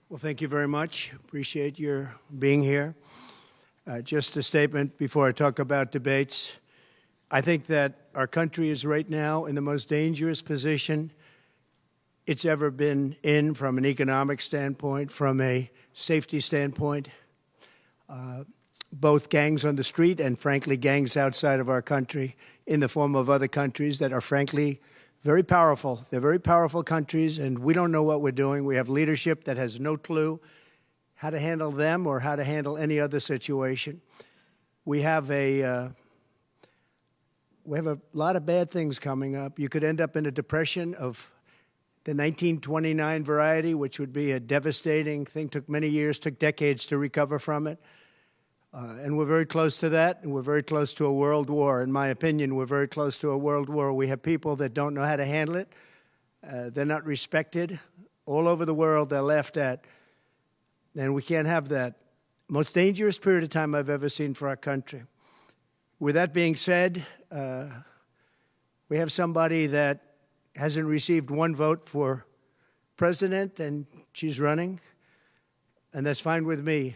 Well, thank you very much. Appreciate your being here. Just a statement before I talk about debates. I think that our country is right now in the most dangerous position it's ever been in from an economic standpoint, from a safety standpoint. Both gangs on the street and, frankly, gangs outside of our country in the form of other countries that are, frankly, very powerful. They're very powerful countries, and we don't know what we're doing. We have leadership that has no clue how to handle them or how to handle any other situation. We have a lot of bad things coming up. You could end up in a depression of the 1929 variety, which would be a devastating thing. Took many years, took decades to recover from it. And we're very close to that, and we're very close to a world war. In my opinion, we're very close to a world war. We have people that don't know how to handle it. They're not respected. All over the world, they're laughed at. And we can't have that. Most dangerous period of time I've ever seen for our country. With that being said, we have somebody that hasn't received one vote for president, and she's running, and that's fine with me.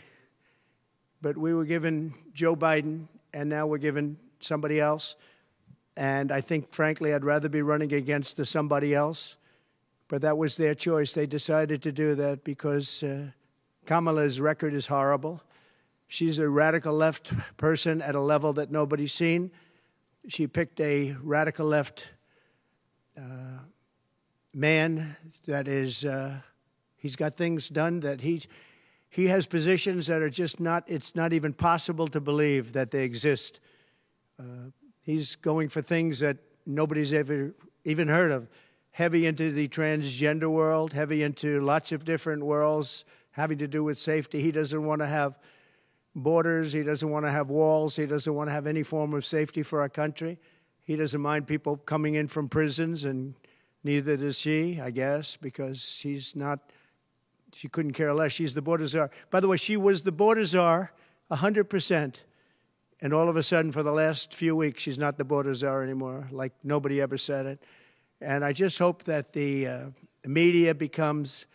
But we were given Joe Biden, and now we're given somebody else. And I think, frankly, I'd rather be running against the somebody else. But that was their choice. They decided to do that because Kamala's record is horrible. She's a radical left person at a level that nobody's seen. She picked a radical left man that is, he's got things done that he has positions that are just not, it's not even possible to believe that they exist. He's going for things that nobody's ever even heard of. Heavy into the transgender world, heavy into lots of different worlds having to do with safety. He doesn't want to have borders. He doesn't want to have walls. He doesn't want to have any form of safety for our country. He doesn't mind people coming in from prisons, and neither does she, I guess, because she's not, she couldn't care less. She's the border czar. By the way, she was the border czar 100%. And all of a sudden, for the last few weeks, she's not the border czar anymore, like nobody ever said it. And I just hope that the media becomes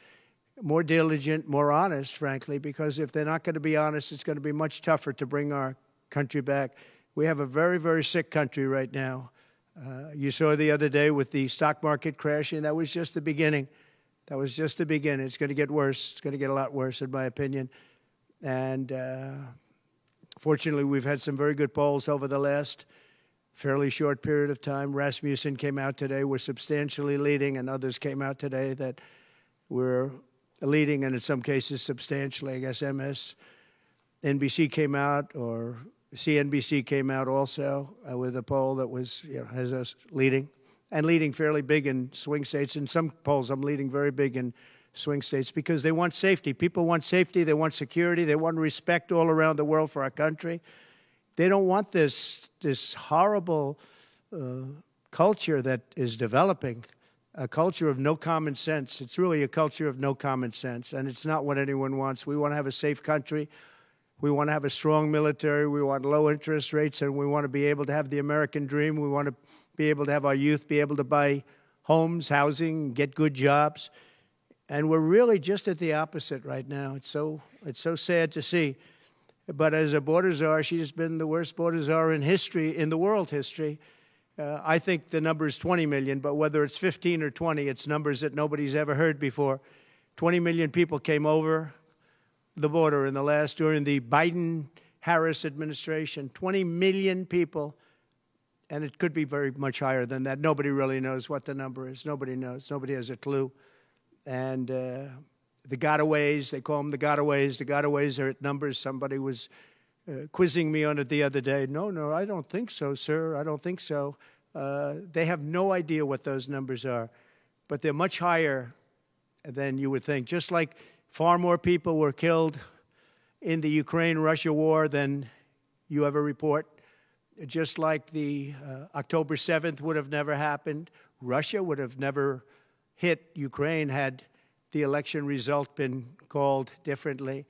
more diligent, more honest, frankly, because if they're not going to be honest, it's going to be much tougher to bring our country back. We have a very, very sick country right now. You saw the other day with the stock market crashing. That was just the beginning. That was just the beginning. It's going to get worse. It's going to get a lot worse, in my opinion. And fortunately, we've had some very good polls over the last fairly short period of time. Rasmussen came out today. We're substantially leading, and others came out today that we're leading, and in some cases substantially. I guess MSNBC came out, or CNBC came out also with a poll that was, has us leading, and leading fairly big in swing states. In some polls, I'm leading very big in swing states because they want safety. People want safety. They want security. They want respect all around the world for our country. They don't want this horrible culture that is developing, a culture of no common sense. It's really a culture of no common sense, and it's not what anyone wants. We want to have a safe country. We want to have a strong military. We want low interest rates, and we want to be able to have the American dream. We want to be able to have our youth be able to buy homes, housing, get good jobs. And we're really just at the opposite right now. It's so sad to see. But as a border czar, she's been the worst border czar in history, in the world history. I think the number is 20 million, but whether it's 15 or 20, it's numbers that nobody's ever heard before. 20 million people came over the border during the Biden-Harris administration. 20 million people, and it could be very much higher than that. Nobody really knows what the number is. Nobody knows. Nobody has a clue. And the gotaways, they call them the gotaways. The gotaways are at numbers. Somebody was quizzing me on it the other day. No, I don't think so, sir. I don't think so. They have no idea what those numbers are, but they're much higher than you would think. Just like far more people were killed in the Ukraine-Russia war than you ever report. Just like the October 7th would have never happened. Russia would have never hit Ukraine had the election result been called differently.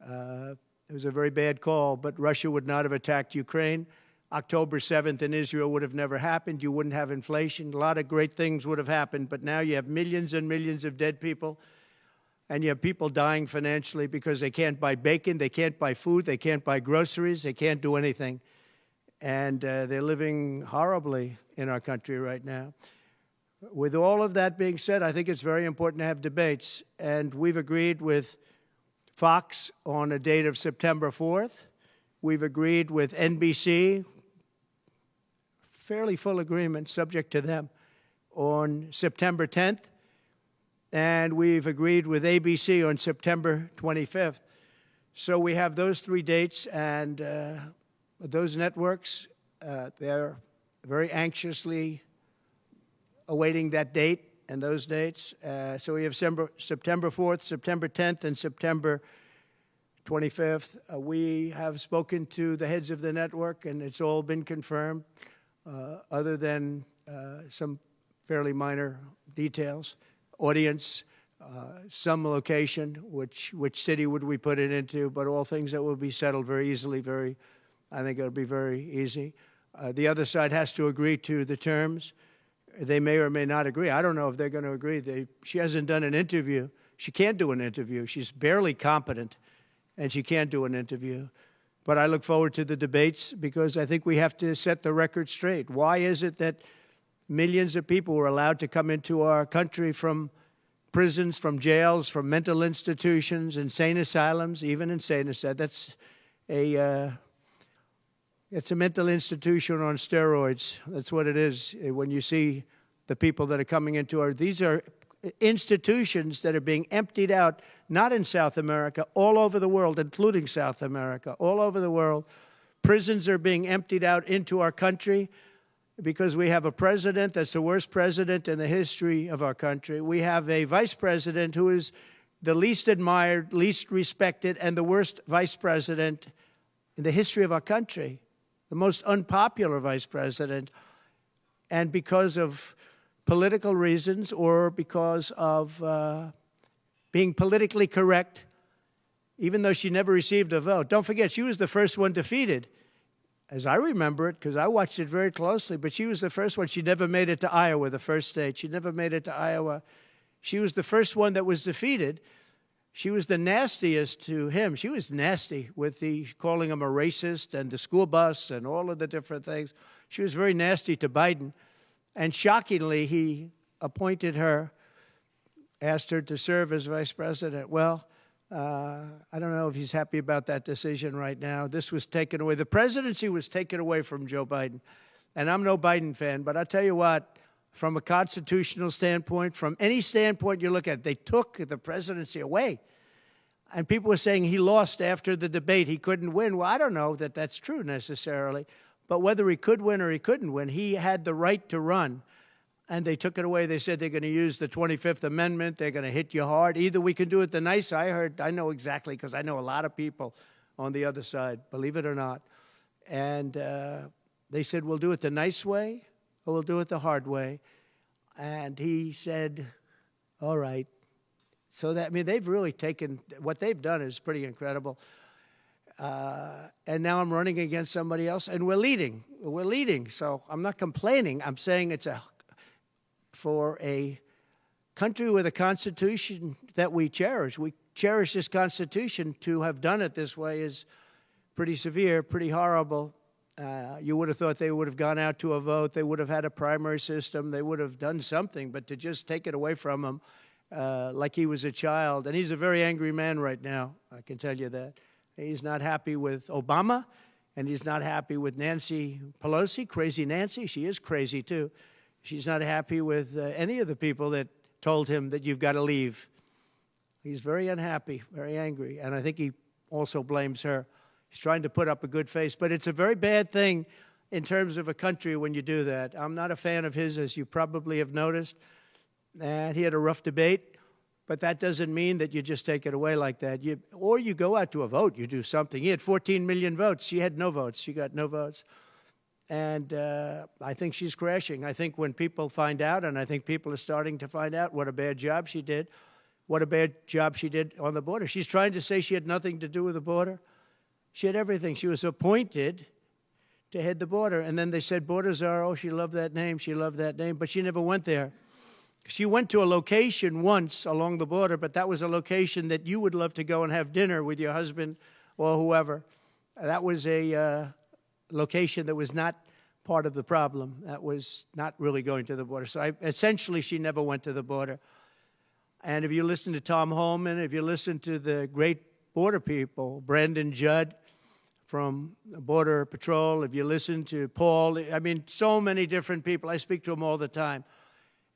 It was a very bad call, but Russia would not have attacked Ukraine. October 7th in Israel would have never happened. You wouldn't have inflation. A lot of great things would have happened, but now you have millions and millions of dead people. and you have people dying financially because they can't buy bacon, they can't buy food, they can't buy groceries, they can't do anything. And they're living horribly in our country right now. With all of that being said, I think it's very important to have debates, and we've agreed with Fox on a date of September 4th. We've agreed with NBC, fairly full agreement, subject to them, on September 10th. And we've agreed with ABC on September 25th. So we have those 3 dates, and those networks, they're very anxiously awaiting that date and those dates. So we have September 4th, September 10th, and September 25th. We have spoken to the heads of the network, and it's all been confirmed, other than some fairly minor details. Audience, some location, which city would we put it into, but all things that will be settled very easily, I think it'll be very easy. The other side has to agree to the terms. They may or may not agree. I don't know if they're going to agree. She hasn't done an interview. She can't do an interview. She's barely competent, and she can't do an interview. But I look forward to the debates because I think we have to set the record straight. Why is it that millions of people were allowed to come into our country from prisons, from jails, from mental institutions, insane asylums, even insane asylums? It's a mental institution on steroids. That's what it is. When you see the people that are coming into these are institutions that are being emptied out, not in South America, all over the world, including South America, all over the world. Prisons are being emptied out into our country because we have a president that's the worst president in the history of our country. We have a vice president who is the least admired, least respected, and the worst vice president in the history of our country, the most unpopular vice president. And because of political reasons or because of being politically correct, even though she never received a vote. Don't forget, she was the first one defeated, as I remember it, because I watched it very closely, but she was the first one. She never made it to Iowa, the first state. She never made it to Iowa. She was the first one that was defeated. She was the nastiest to him. She was nasty with calling him a racist and the school bus and all of the different things. She was very nasty to Biden. And shockingly, he appointed her, asked her to serve as vice president. Well, I don't know if he's happy about that decision right now. This was taken away. The presidency was taken away from Joe Biden. And I'm no Biden fan, but I'll tell you what, from a constitutional standpoint, from any standpoint you look at, they took the presidency away. And people were saying he lost after the debate. He couldn't win. Well, I don't know that that's true necessarily. But whether he could win or he couldn't win, he had the right to run. And they took it away. They said they're going to use the 25th Amendment. They're going to hit you hard. Either we can do it the nice. I know exactly, because I know a lot of people on the other side, believe it or not. And they said, we'll do it the nice way or we'll do it the hard way. And he said, all right. So that, I mean, they've really taken, what they've done is pretty incredible. And now I'm running against somebody else, and we're leading. We're leading. So I'm not complaining. I'm saying for a country with a constitution that we cherish this constitution. To have done it this way is pretty severe, pretty horrible. You would have thought they would have gone out to a vote. They would have had a primary system. They would have done something. But to just take it away from him like he was a child. And he's a very angry man right now, I can tell you that. He's not happy with Obama, and he's not happy with Nancy Pelosi, crazy Nancy. She is crazy, too. She's not happy with any of the people that told him that you've got to leave. He's very unhappy, very angry, and I think he also blames her. He's trying to put up a good face, but it's a very bad thing in terms of a country when you do that. I'm not a fan of his, as you probably have noticed, and he had a rough debate, but that doesn't mean that you just take it away like that. Or you go out to a vote, you do something. He had 14 million votes. She had no votes. She got no votes. And I think she's crashing. I think when people find out, and I think people are starting to find out what a bad job she did, what a bad job she did on the border. She's trying to say she had nothing to do with the border. She had everything. She was appointed to head the border. And then they said, border czar, oh, she loved that name, but she never went there. She went to a location once along the border, but that was a location that you would love to go and have dinner with your husband or whoever. That was a location that was not part of the problem. That was not really going to the border. So essentially, she never went to the border. And if you listen to Tom Holman, if you listen to the great border people, Brandon Judd from Border Patrol, if you listen to Paul, I mean, so many different people. I speak to them all the time.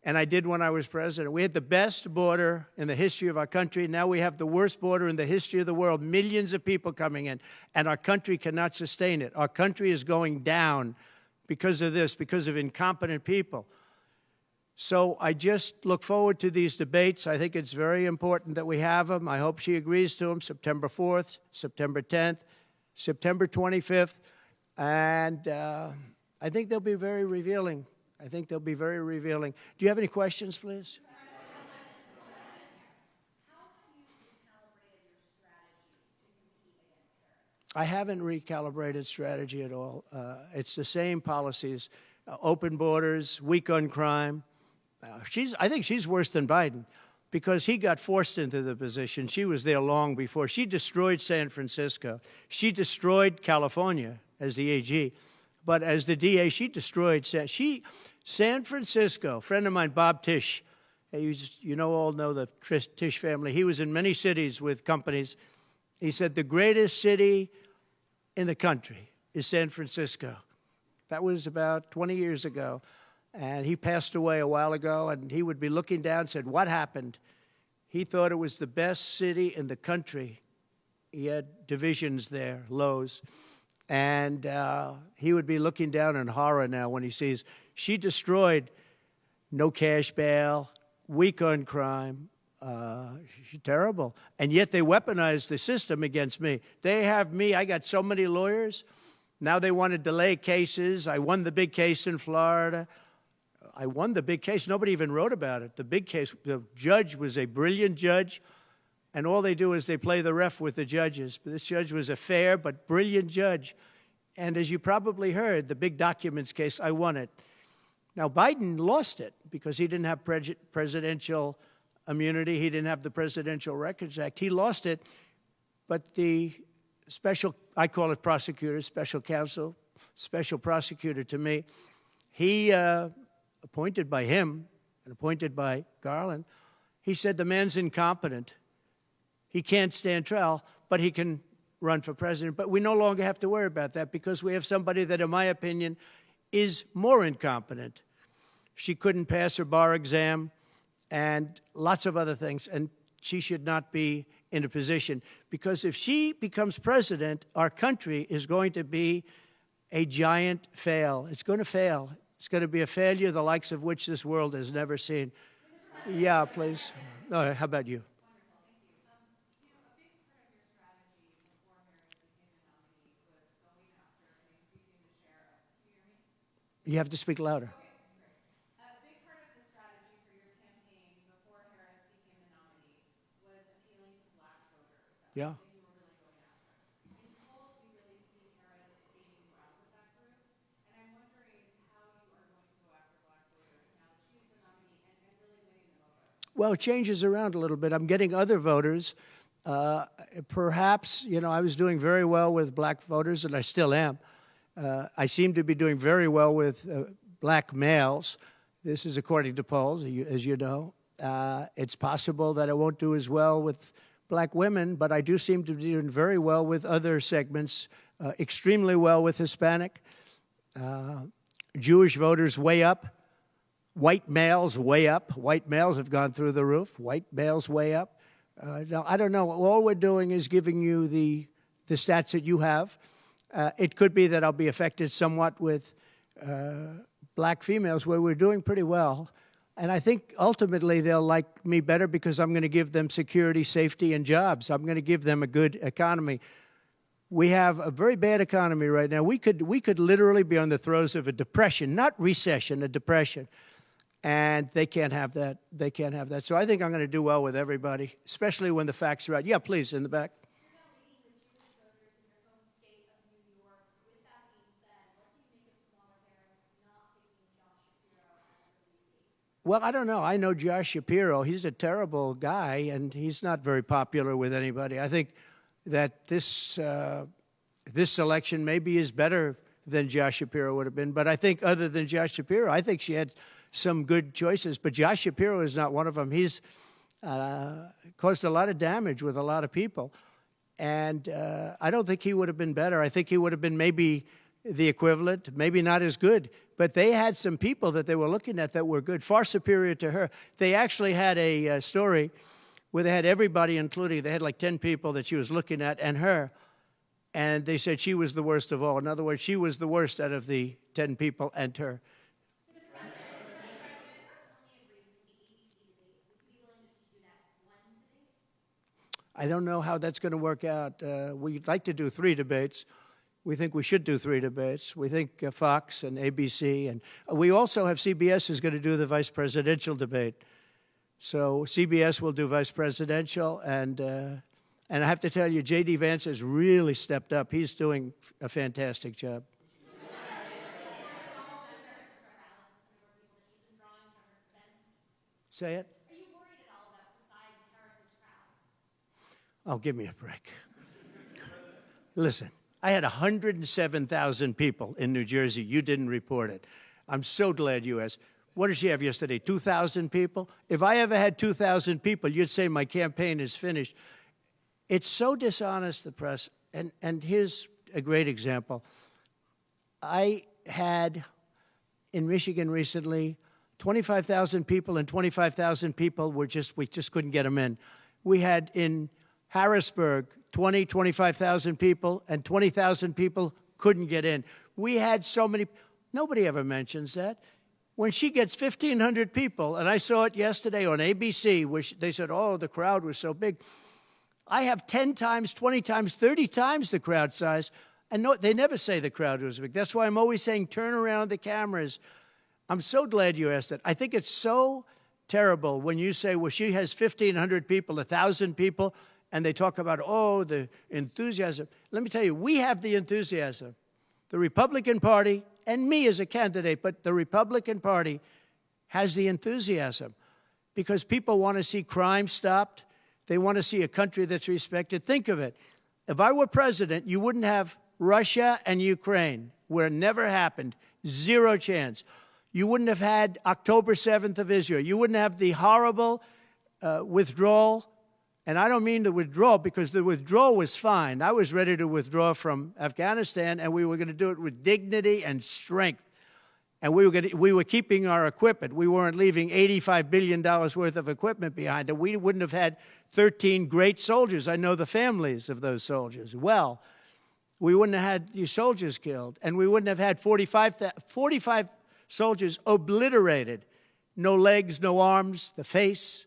And I did when I was president. We had the best border in the history of our country. Now we have the worst border in the history of the world. Millions of people coming in, and our country cannot sustain it. Our country is going down because of this, because of incompetent people. So I just look forward to these debates. I think it's very important that we have them. I hope she agrees to them, September 4th, September 10th, September 25th. And I think they'll be very revealing. I think they'll be very revealing. Do you have any questions, please? I haven't recalibrated strategy at all. It's the same policies, open borders, weak on crime. I think she's worse than Biden because he got forced into the position. She was there long before. She destroyed San Francisco. She destroyed California as the AG. But as the DA, she destroyed San Francisco. A friend of mine, Bob Tisch, all know the Tisch family. He was in many cities with companies. He said the greatest city in the country is San Francisco. That was about 20 years ago. And he passed away a while ago, and he would be looking down and said, what happened? He thought it was the best city in the country. He had divisions there, Lowe's. And he would be looking down in horror now when he sees she destroyed no cash bail, weak on crime. She's terrible. And yet they weaponized the system against me. They have me. I got so many lawyers. Now they want to delay cases. I won the big case in Florida. I won the big case. Nobody even wrote about it. The big case, the judge was a brilliant judge. And all they do is they play the ref with the judges. But this judge was a fair but brilliant judge. And as you probably heard, the big documents case, I won it. Now, Biden lost it because he didn't have presidential immunity. He didn't have the Presidential Records Act. He lost it. But the special, I call it prosecutor, special counsel, special prosecutor to me, he, appointed by him and appointed by Garland, he said the man's incompetent. He can't stand trial, but he can run for president. But we no longer have to worry about that because we have somebody that, in my opinion, is more incompetent. She couldn't pass her bar exam and lots of other things, and she should not be in a position. Because if she becomes president, our country is going to be a giant fail. It's going to fail. It's going to be a failure the likes of which this world has never seen. Yeah, please. No, how about you? You have to speak louder. A big part of the strategy for your campaign before Harris became the nominee was appealing to black voters. Yeah. That you were really going after. In polls, we really see Harris gaining ground with that group. And I'm wondering how you are going to go after black voters now that she's the nominee and really winning them over. Well, it changes around a little bit. I'm getting other voters. Perhaps, I was doing very well with black voters, and I still am. I seem to be doing very well with black males. This is according to polls, as you know. It's possible that I won't do as well with black women, but I do seem to be doing very well with other segments, extremely well with Hispanic. Jewish voters way up. White males way up. White males have gone through the roof. White males way up. Now, I don't know. All we're doing is giving you the stats that you have. It could be that I'll be affected somewhat with black females where we're doing pretty well. And I think ultimately they'll like me better because I'm going to give them security, safety, and jobs. I'm going to give them a good economy. We have a very bad economy right now. We could literally be on the throes of a depression, not recession, a depression. And they can't have that. They can't have that. So I think I'm going to do well with everybody, especially when the facts are right. Yeah, please, in the back. Well, I don't know. I know Josh Shapiro. He's a terrible guy, and he's not very popular with anybody. I think that this election maybe is better than Josh Shapiro would have been. But I think other than Josh Shapiro, I think she had some good choices. But Josh Shapiro is not one of them. He's caused a lot of damage with a lot of people. And I don't think he would have been better. I think he would have been maybe the equivalent, maybe not as good. But they had some people that they were looking at that were good, far superior to her. They actually had a story where they had everybody, including, they had like 10 people that she was looking at and her. And they said she was the worst of all. In other words, she was the worst out of the 10 people and her. I don't know how that's going to work out. We'd like to do 3 debates. We think we should do 3 debates. We think Fox and ABC. And we also have CBS is going to do the vice presidential debate. So CBS will do vice presidential. And I have to tell you, J.D. Vance has really stepped up. He's doing a fantastic job. Say it. Are you worried at all about the size of Harris's crowds? Oh, give me a break. Listen, I had 107,000 people in New Jersey. You didn't report it. I'm so glad you asked. What did she have yesterday, 2,000 people? If I ever had 2,000 people, you'd say my campaign is finished. It's so dishonest, the press. And here's a great example. I had in Michigan recently 25,000 people, and 25,000 people we just couldn't get them in. We had in Harrisburg 25,000 people, and 20,000 people couldn't get in. We had so many. Nobody ever mentions that. When she gets 1,500 people, and I saw it yesterday on ABC, which they said, oh, the crowd was so big. I have 10 times, 20 times, 30 times the crowd size, and no, they never say the crowd was big. That's why I'm always saying turn around the cameras. I'm so glad you asked that. I think it's so terrible when you say, well, she has 1,500 people, 1,000 people, and they talk about, oh, the enthusiasm. Let me tell you, we have the enthusiasm. The Republican Party, and me as a candidate, but the Republican Party has the enthusiasm because people want to see crime stopped. They want to see a country that's respected. Think of it. If I were president, you wouldn't have Russia and Ukraine, where it never happened. 0 chance. You wouldn't have had October 7th of Israel. You wouldn't have the horrible withdrawal. And I don't mean the withdrawal because the withdrawal was fine. I was ready to withdraw from Afghanistan, and we were going to do it with dignity and strength. And we were keeping our equipment. We weren't leaving $85 billion worth of equipment behind. And we wouldn't have had 13 great soldiers. I know the families of those soldiers well. We wouldn't have had these soldiers killed. And we wouldn't have had 45 soldiers obliterated. No legs, no arms, the face.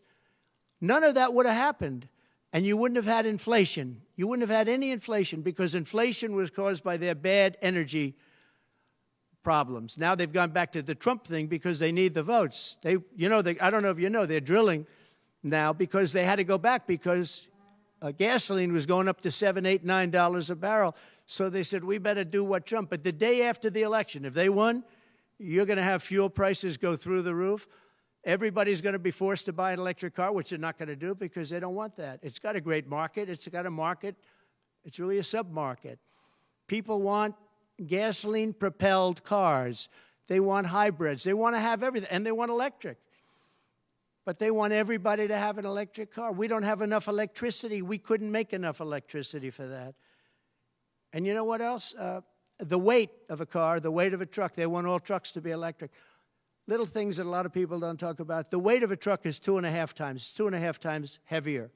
None of that would have happened. And you wouldn't have had inflation. You wouldn't have had any inflation because inflation was caused by their bad energy problems. Now they've gone back to the Trump thing because they need the votes. I don't know if you know, they're drilling now because they had to go back because gasoline was going up to $7, $8, $9 a barrel. So they said, we better do what Trump. But the day after the election, if they won, you're going to have fuel prices go through the roof. Everybody's going to be forced to buy an electric car, which they're not going to do because they don't want that. It's got a great market. It's got a market. It's really a sub-market. People want gasoline-propelled cars. They want hybrids. They want to have everything, and they want electric. But they want everybody to have an electric car. We don't have enough electricity. We couldn't make enough electricity for that. And you know what else? The weight of a car, the weight of a truck. They want all trucks to be electric. Little things that a lot of people don't talk about. The weight of a truck is 2.5 times heavier.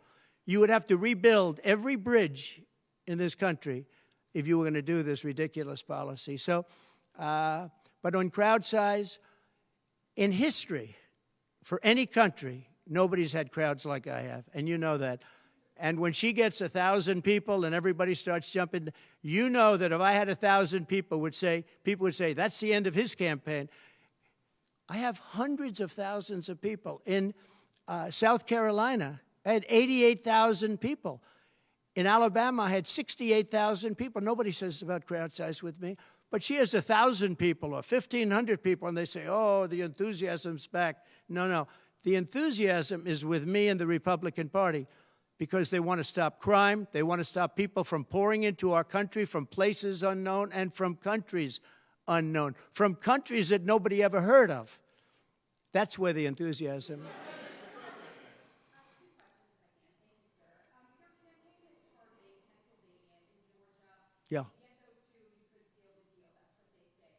You would have to rebuild every bridge in this country if you were going to do this ridiculous policy. So, but on crowd size, in history, for any country, nobody's had crowds like I have, and you know that. And when she gets 1,000 people and everybody starts jumping, you know that if I had 1,000 people would say, that's the end of his campaign. I have hundreds of thousands of people. In South Carolina, I had 88,000 people. In Alabama, I had 68,000 people. Nobody says about crowd size with me. But she has 1,000 people or 1,500 people, and they say, oh, the enthusiasm's back. No, no. The enthusiasm is with me and the Republican Party because they want to stop crime. They want to stop people from pouring into our country from places unknown and from countries unknown, from countries that nobody ever heard of. That's where the enthusiasm is. Yeah. Get those two, you could seal the deal. That's what they say.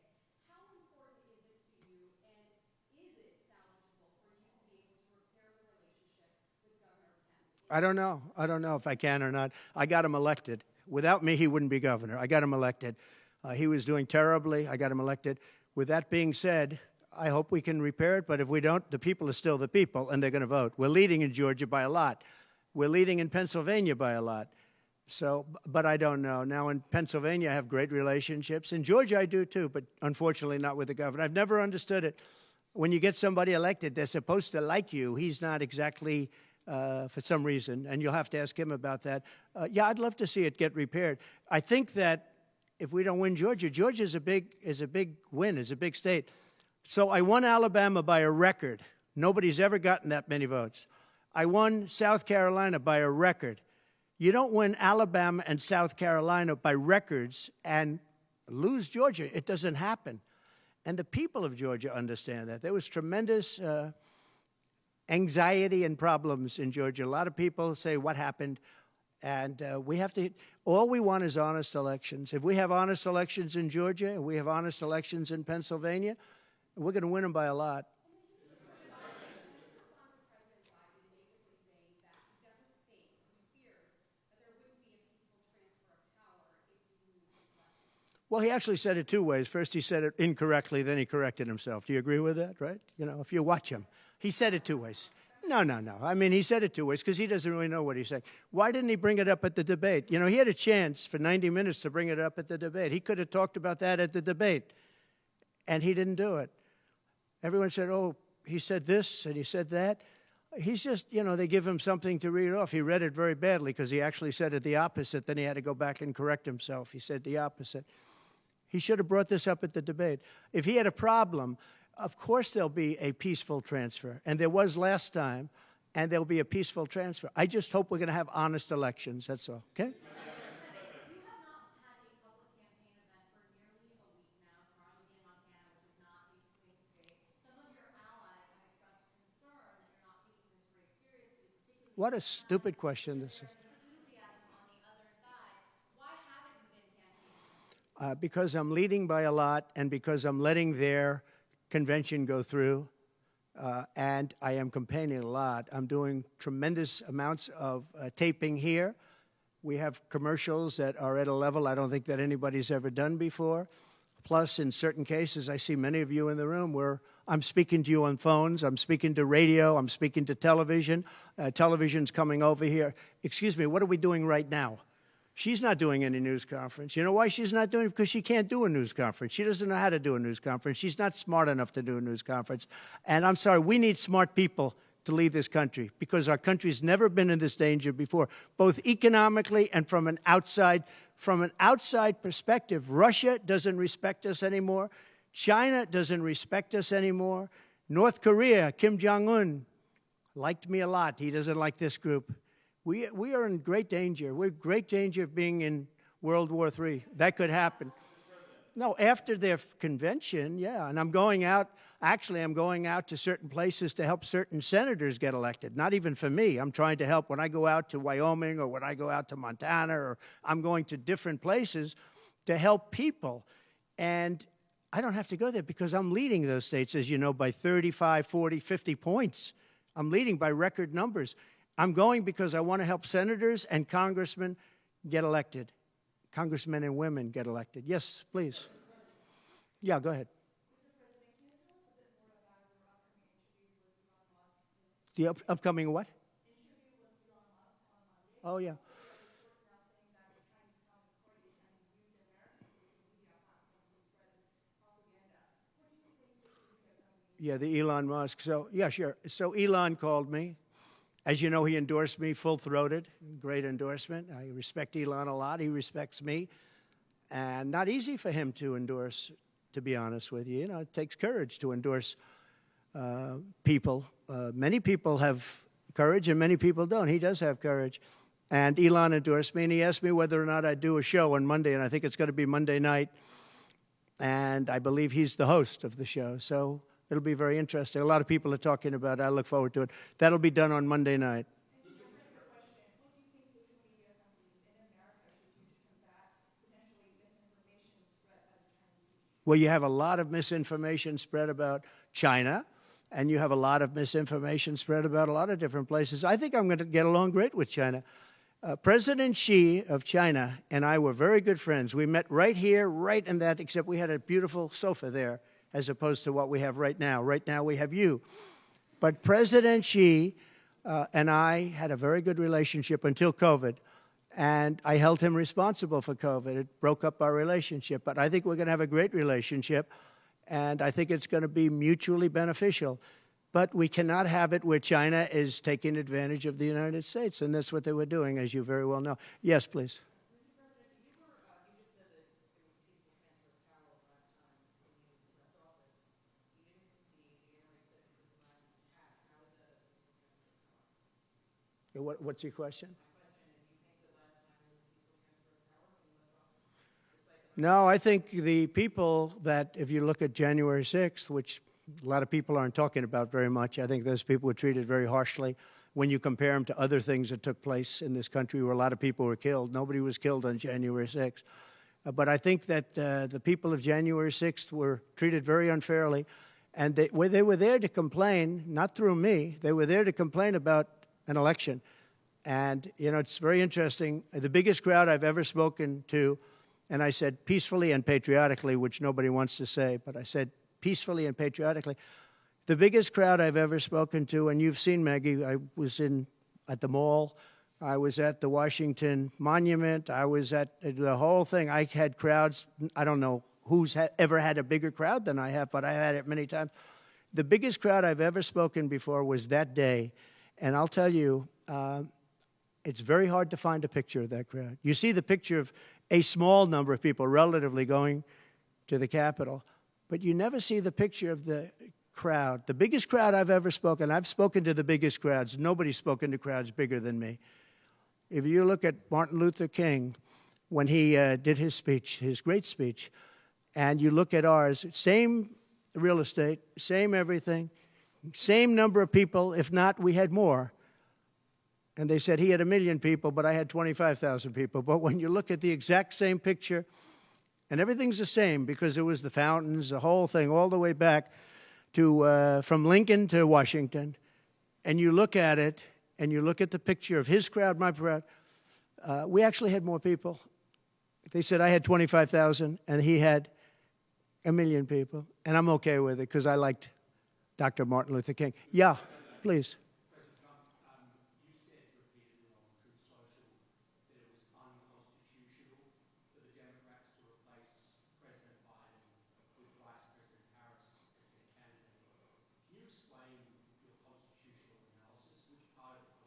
How important is it to you, and is it salvageable for you to be able to repair the relationship with Governor Kemp? I don't know. I don't know if I can or not. I got him elected. Without me, he wouldn't be governor. I got him elected. He was doing terribly. I got him elected. With that being said, I hope we can repair it, but if we don't, the people are still the people, and they're going to vote. We're leading in Georgia by a lot. We're leading in Pennsylvania by a lot. So, but I don't know. Now, in Pennsylvania, I have great relationships. In Georgia, I do too, but unfortunately not with the governor. I've never understood it. When you get somebody elected, they're supposed to like you. He's not exactly, for some reason, and you'll have to ask him about that. Yeah, I'd love to see it get repaired. I think that if we don't win Georgia, Georgia is a big win, is a big state. So I won Alabama by a record. Nobody's ever gotten that many votes. I won South Carolina by a record. You don't win Alabama and South Carolina by records and lose Georgia. It doesn't happen. And the people of Georgia understand that. There was tremendous anxiety and problems in Georgia. A lot of people say, what happened? And we have to, all we want is honest elections. If we have honest elections in Georgia, and we have honest elections in Pennsylvania, we're going to win them by a lot. Well, he actually said it two ways. First, he said it incorrectly, then he corrected himself. Do you agree with that, right? You know, if you watch him, he said it two ways. No. I mean, he said it two ways because he doesn't really know what he's saying. Why didn't he bring it up at the debate? You know, he had a chance for 90 minutes to bring it up at the debate. He could have talked about that at the debate, and he didn't do it. Everyone said, oh, he said this and he said that. He's just, you know, they give him something to read off. He read it very badly because he actually said it the opposite. Then he had to go back and correct himself. He said the opposite. He should have brought this up at the debate. If he had a problem, of course there'll be a peaceful transfer. And there was last time, and there'll be a peaceful transfer. I just hope we're going to have honest elections. That's all, okay? You have not had a public campaign event for nearly a week now for Arlington, Montana, which is not a swing state. Some of your allies have expressed concern that you're not taking this race seriously, particularly What a stupid question this is. enthusiasm on the other side. Why haven't you been campaigning? Because I'm leading by a lot and because I'm letting their convention go through, and I am campaigning a lot. I'm doing tremendous amounts of taping here. We have commercials that are at a level I don't think that anybody's ever done before. Plus, in certain cases, I see many of you in the room where I'm speaking to you on phones, I'm speaking to radio, I'm speaking to television. Television's coming over here. Excuse me, what are we doing right now? She's not doing any news conference. You know why she's not doing it? Because she can't do a news conference. She doesn't know how to do a news conference. She's not smart enough to do a news conference. And I'm sorry, we need smart people to lead this country because our country's never been in this danger before, both economically and from an outside perspective. Russia doesn't respect us anymore. China doesn't respect us anymore. North Korea, Kim Jong-un, liked me a lot. He doesn't like this group. We are in great danger. We're in great danger of being in World War III. That could happen. No, after their convention, yeah. And I'm going out, actually, I'm going out to certain places to help certain senators get elected. Not even for me. I'm trying to help when I go out to Wyoming or when I go out to Montana, or I'm going to different places to help people. And I don't have to go there because I'm leading those states, as you know, by 35, 40, 50 points. I'm leading by record numbers. I'm going because I want to help senators and congressmen get elected. Congressmen and women get elected. Yes, please. Yeah, go ahead. The upcoming what? Oh, yeah. Yeah, the Elon Musk. So, yeah, sure. So Elon called me. As you know, he endorsed me full-throated. Great endorsement. I respect Elon a lot. He respects me. and not easy for him to endorse, to be honest with you. You know, it takes courage to endorse people. Many people have courage and many people don't. He does have courage. And Elon endorsed me, and he asked me whether or not I'd do a show on Monday, and I think it's going to be Monday night. And I believe he's the host of the show, so it'll be very interesting. A lot of people are talking about it. I look forward to it. That'll be done on Monday night. And just a quick question, what do you think social media companies in America should do to combat potentially misinformation spread by the Chinese people? Well, you have a lot of misinformation spread about China, and you have a lot of misinformation spread about a lot of different places. I think I'm going to get along great with China. President Xi of China and I were very good friends. We met right here, right in that, except we had a beautiful sofa there, as opposed to what we have right now. Right now we have you. But President Xi and I had a very good relationship until COVID, and I held him responsible for COVID. It broke up our relationship, but I think we're going to have a great relationship, and I think it's going to be mutually beneficial. But we cannot have it where China is taking advantage of the United States, and that's what they were doing, as you very well know. Yes, please. Mr. President, you just said that there was peaceful transfer of power last time when you left office. You didn't concede January 6th was a violent attack. How is that a peaceful transfer of power? What's your question? My question is, you think that last time was a peaceful transfer of power when you left office? No, I think the people that, if you look at January 6th, which a lot of people aren't talking about very much, I think those people were treated very harshly. When you compare them to other things that took place in this country where a lot of people were killed, nobody was killed on January 6th. But I think that the people of January 6th were treated very unfairly, and they were there to complain, not through me, they were there to complain about an election. And, you know, it's very interesting. The biggest crowd I've ever spoken to, and I said peacefully and patriotically, which nobody wants to say, but I said peacefully and patriotically. The biggest crowd I've ever spoken to, and you've seen, Maggie, I was at the mall, I was at the Washington Monument, I was at the whole thing. I had crowds, I don't know who's ever had a bigger crowd than I have, but I had it many times. The biggest crowd I've ever spoken before was that day, and I'll tell you, it's very hard to find a picture of that crowd. You see the picture of a small number of people relatively going to the Capitol, but you never see the picture of the crowd. The biggest crowd I've ever spoken, I've spoken to the biggest crowds. Nobody's spoken to crowds bigger than me. If you look at Martin Luther King, when he did his speech, his great speech, and you look at ours, same real estate, same everything, same number of people, if not, we had more. And they said he had 1 million people, but I had 25,000 people. But when you look at the exact same picture, and everything's the same because it was the fountains, the whole thing, all the way back to from Lincoln to Washington. And you look at it, and you look at the picture of his crowd, my crowd. We actually had more people. They said I had 25,000, and he had 1 million people. And I'm okay with it because I liked Dr. Martin Luther King. Yeah, please.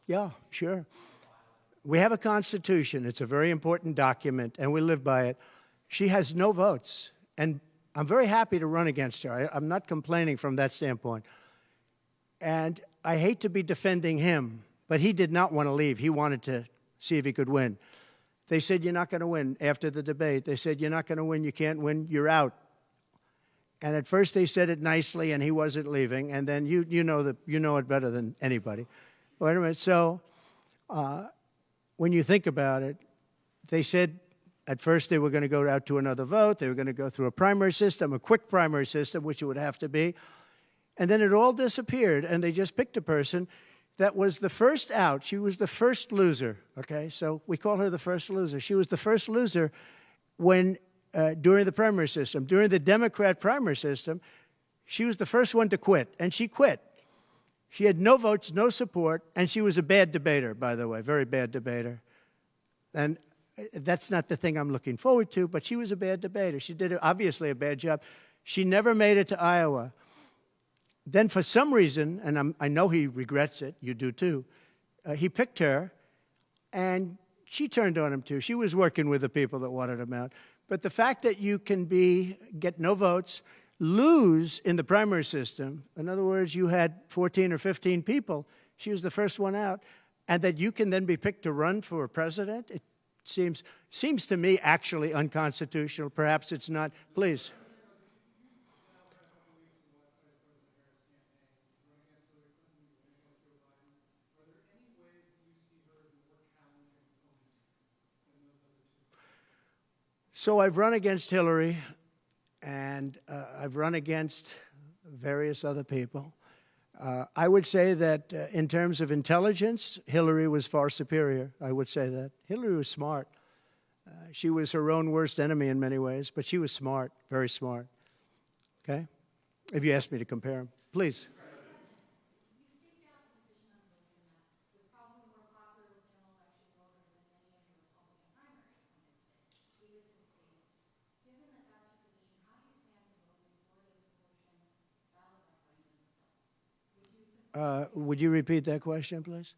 Yeah, sure. We have a Constitution. It's a very important document, and we live by it. She has no votes, and I'm very happy to run against her. I'm not complaining from that standpoint. And I hate to be defending him, but he did not want to leave. He wanted to see if he could win. They said, you're not going to win. After the debate, they said, you're not going to win, you can't win, you're out. And at first they said it nicely, and he wasn't leaving, and then you know it better than anybody. Wait a minute. So when you think about it, they said at first they were going to go out to another vote. They were going to go through a primary system, a quick primary system, which it would have to be. And then it all disappeared, and they just picked a person that was the first out. She was the first loser, okay? So we call her the first loser. She was the first loser when during the primary system. During the Democrat primary system, she was the first one to quit, and she quit. She had no votes, no support, and she was a bad debater, by the way, very bad debater. And that's not the thing I'm looking forward to, but she was a bad debater. She did obviously a bad job. She never made it to Iowa. Then for some reason, and I know he regrets it, you do too, he picked her, and she turned on him too. She was working with the people that wanted him out. But the fact that you can get no votes, lose in the primary system, in other words, you had 14 or 15 people, she was the first one out, and that you can then be picked to run for president, it seems to me actually unconstitutional. Perhaps it's not. Please. So I've run against Hillary, and I've run against various other people. I would say that in terms of intelligence, Hillary was far superior. I would say that. Hillary was smart. She was her own worst enemy in many ways, but she was smart, very smart. Okay? If you ask me to compare them. Please. Would you repeat that question, please?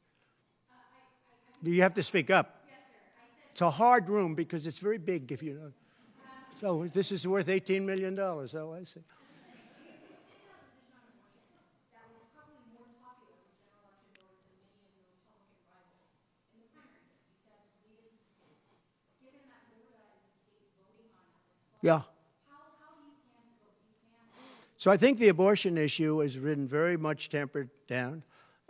You have to speak up. Yes, sir. It's a hard room because it's very big, if you know. So this is worth $18 million. Oh, I see. Yeah. So I think the abortion issue has been very much tempered down,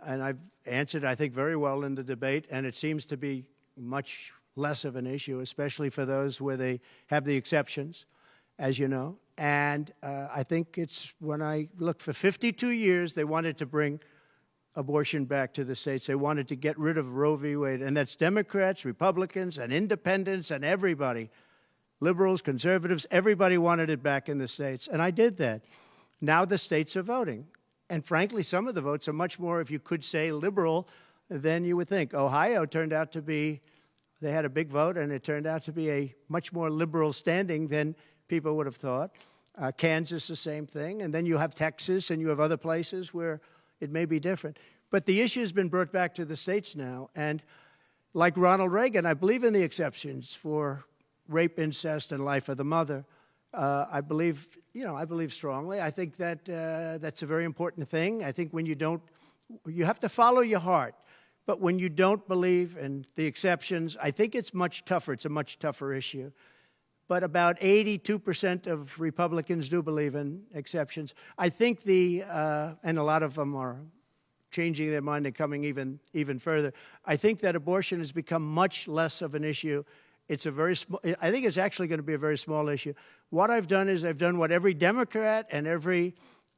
and I've answered, I think, very well in the debate, and it seems to be much less of an issue, especially for those where they have the exceptions, as you know. And I think it's when I look for 52 years, they wanted to bring abortion back to the states. They wanted to get rid of Roe v. Wade, and that's Democrats, Republicans, and independents, and everybody. Liberals, conservatives, everybody wanted it back in the states, and I did that. Now the states are voting. And frankly, some of the votes are much more, if you could say, liberal than you would think. Ohio turned out to be, they had a big vote, and it turned out to be a much more liberal standing than people would have thought. Kansas, the same thing. And then you have Texas, and you have other places where it may be different. But the issue has been brought back to the states now. And like Ronald Reagan, I believe in the exceptions for rape, incest, and life of the mother. I believe strongly. I think that that's a very important thing. I think when you have to follow your heart. But when you don't believe in the exceptions, I think it's much tougher. It's a much tougher issue. But about 82% of Republicans do believe in exceptions. I think and a lot of them are changing their mind and coming even further. I think that abortion has become much less of an issue. It's a very small, I think it's actually going to be a very small issue. What I've done is I've done what every Democrat and every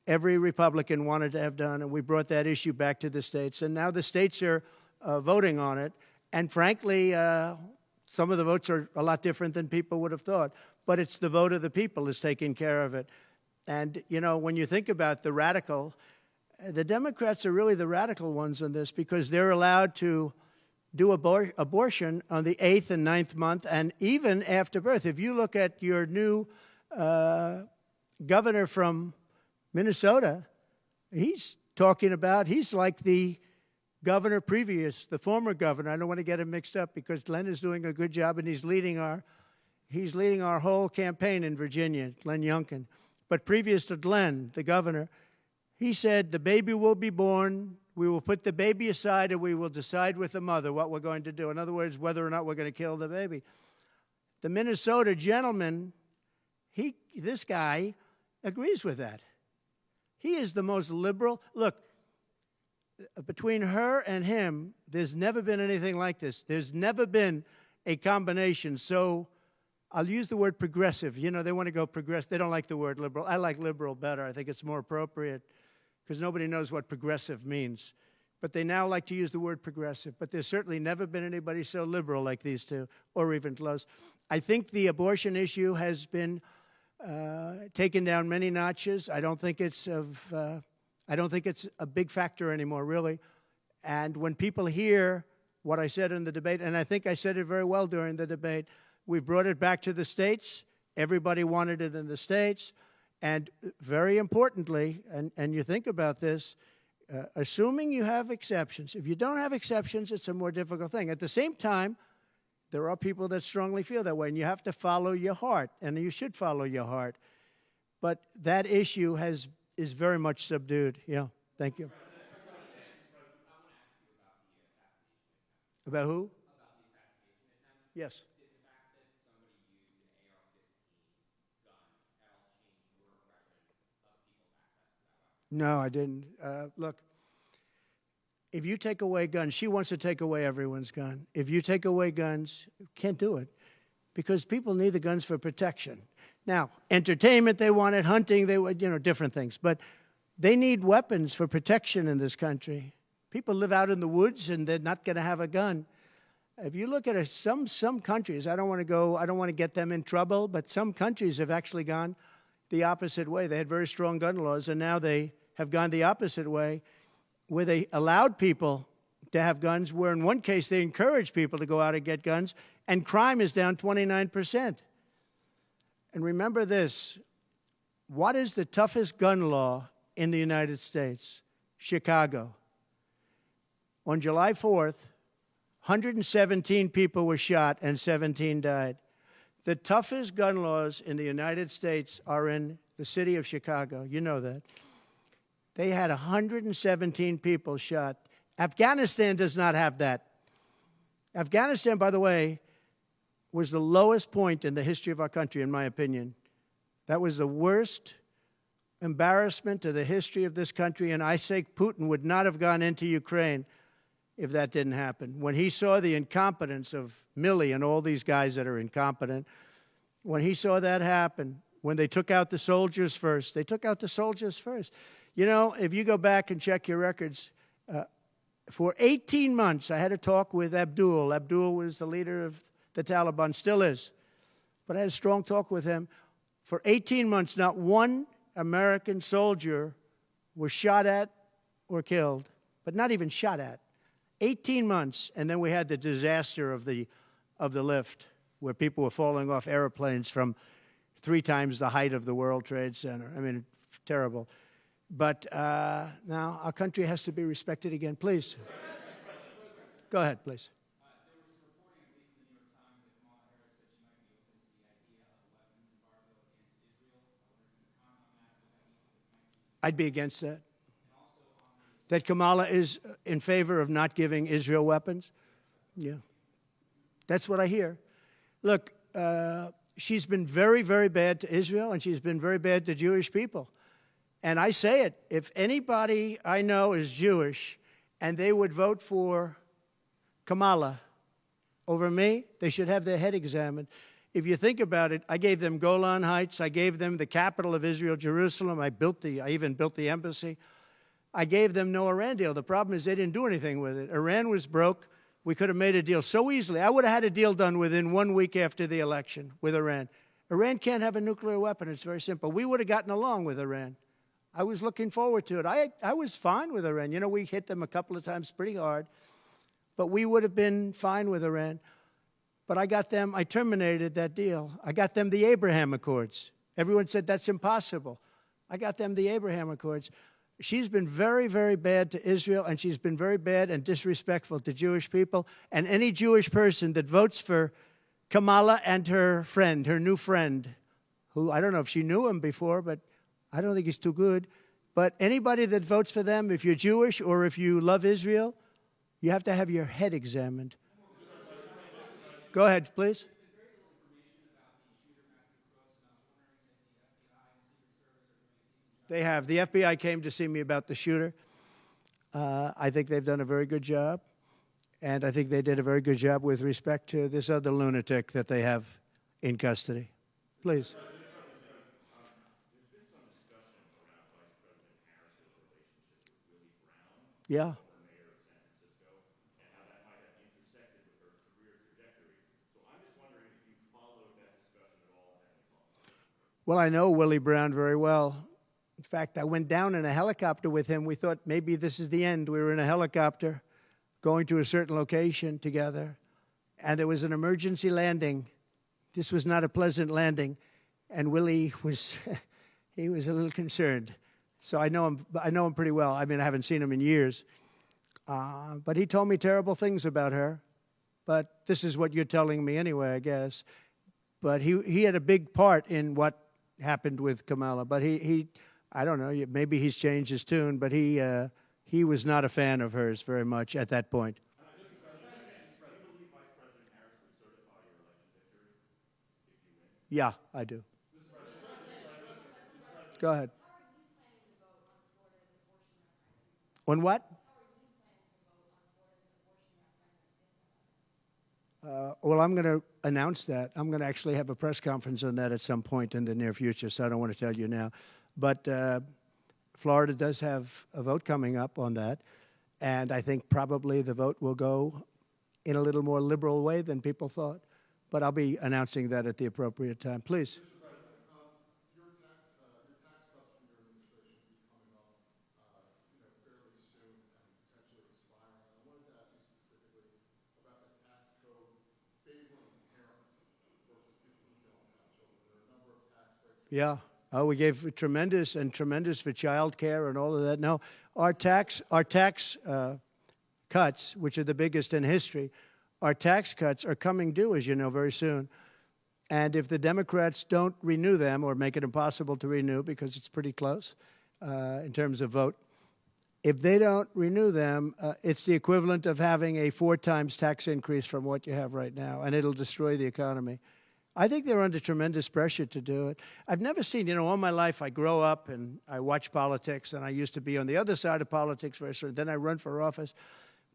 Republican wanted to have done, and we brought that issue back to the states. And now the states are voting on it. And frankly, some of the votes are a lot different than people would have thought. But it's the vote of the people is taking care of it. And, you know, when you think about the Democrats are really the radical ones on this because they're allowed to do abortion on the 8th and 9th month, and even after birth. If you look at your new governor from Minnesota, he's like the governor previous, the former governor. I don't want to get him mixed up because Glenn is doing a good job, and he's leading our whole campaign in Virginia, Glenn Youngkin. But previous to Glenn, the governor, he said, the baby will be born. We will put the baby aside, and we will decide with the mother what we're going to do. In other words, whether or not we're going to kill the baby. The Minnesota gentleman, this guy agrees with that. He is the most liberal. Look, between her and him, there's never been anything like this. There's never been a combination. So I'll use the word progressive. You know, they want to go progressive. They don't like the word liberal. I like liberal better. I think it's more appropriate, because nobody knows what progressive means. But they now like to use the word progressive. But there's certainly never been anybody so liberal like these two, or even close. I think the abortion issue has been taken down many notches. I don't think it's a big factor anymore, really. And when people hear what I said in the debate, and I think I said it very well during the debate, we brought it back to the states. Everybody wanted it in the states. And very importantly, and you think about this, assuming you have exceptions. If you don't have exceptions, it's a more difficult thing. At the same time, There are people that strongly feel that way, and you have to follow your heart, and you should follow your heart. But that issue is very much subdued. Yeah, thank you. About who? Yes. No, I didn't. Look, if you take away guns, she wants to take away everyone's gun. If you take away guns, can't do it because people need the guns for protection. Now, entertainment, they want it, hunting, they want, different things. But they need weapons for protection in this country. People live out in the woods and they're not going to have a gun. If you look at some countries, I don't want to get them in trouble, but some countries have actually gone the opposite way. They had very strong gun laws, and now they have gone the opposite way, where they allowed people to have guns, where in one case they encouraged people to go out and get guns, and crime is down 29%. And remember this, what is the toughest gun law in the United States? Chicago. On July 4th, 117 people were shot and 17 died. The toughest gun laws in the United States are in the city of Chicago. You know that. They had 117 people shot. Afghanistan does not have that. Afghanistan, by the way, was the lowest point in the history of our country, in my opinion. That was the worst embarrassment to the history of this country, and I say Putin would not have gone into Ukraine if that didn't happen. When he saw the incompetence of Milley and all these guys that are incompetent, when he saw that happen, when they took out the soldiers first, they took out the soldiers first. If you go back and check your records, for 18 months, I had a talk with Abdul. Abdul was the leader of the Taliban, still is. But I had a strong talk with him. For 18 months, not one American soldier was shot at or killed, but not even shot at. 18 months, and then we had the disaster of the lift, where people were falling off airplanes from 3 times the height of the World Trade Center. I mean, terrible. But now our country has to be respected again. Please. Go ahead, please. There was some reporting, I believe, in the New York Times that Kamala Harris said she might be open to the idea of a weapons embargo against Israel. I wonder if you could comment on that. What that means for the country. I'd be against that. That Kamala is in favor of not giving Israel weapons? Yeah. That's what I hear. Look, she's been very, very bad to Israel, and she's been very bad to Jewish people. And I say it, if anybody I know is Jewish and they would vote for Kamala over me, they should have their head examined. If you think about it, I gave them Golan Heights. I gave them the capital of Israel, Jerusalem. I even built the embassy. I gave them no Iran deal. The problem is they didn't do anything with it. Iran was broke. We could have made a deal so easily. I would have had a deal done within 1 week after the election with Iran. Iran can't have a nuclear weapon. It's very simple. We would have gotten along with Iran. I was looking forward to it. I was fine with Iran. We hit them a couple of times pretty hard, but we would have been fine with Iran. But I terminated that deal. I got them the Abraham Accords. Everyone said that's impossible. I got them the Abraham Accords. She's been very, very bad to Israel, and she's been very bad and disrespectful to Jewish people. And any Jewish person that votes for Kamala and her friend, her new friend, who I don't know if she knew him before, but I don't think he's too good. But anybody that votes for them, if you're Jewish or if you love Israel, you have to have your head examined. Go ahead, please. They have. The FBI came to see me about the shooter. I think they've done a very good job. And I think they did a very good job with respect to this other lunatic that they have in custody. Please. There's been some discussion around Vice President Harris's relationship with Willie Brown, Yeah. former mayor of San Francisco, and how that might have intersected with her career trajectory. So I'm just wondering if you followed that discussion at all at any point. Well, I know Willie Brown very well. In fact, I went down in a helicopter with him. We thought maybe this is the end. We were in a helicopter going to a certain location together, and there was an emergency landing. This was not a pleasant landing, and Willie was, he was a little concerned. So I know him pretty well. I mean, I haven't seen him in years. But he told me terrible things about her. but this is what you're telling me anyway, I guess. But he had a big part in what happened with Kamala. But I don't know, maybe he's changed his tune, but he was not a fan of hers very much at that point. Do you believe Vice President Harris would certify your election victory if you win? Yeah, I do. Go ahead. On what? Well, I'm going to announce that. I'm going to actually have a press conference on that at some point in the near future, so I don't want to tell you now. But Florida does have a vote coming up on that, and I think probably the vote will go in a little more liberal way than people thought. But I'll be announcing that at the appropriate time. Please. Your tax cuts from your administration will be coming up, fairly soon and potentially expiring. And I wanted to ask you specifically about the tax code favoring parents versus people who don't have children. There are a number of tax breaks. Yeah. Oh, we gave tremendous for child care and all of that. No, our tax cuts, which are the biggest in history, our tax cuts are coming due, as you know, very soon. And if the Democrats don't renew them or make it impossible to renew because it's pretty close in terms of vote, if they don't renew them, it's the equivalent of having a 4 times tax increase from what you have right now, and it'll destroy the economy. I think they're under tremendous pressure to do it. I've never seen, all my life I grow up and I watch politics, and I used to be on the other side of politics, then I run for office.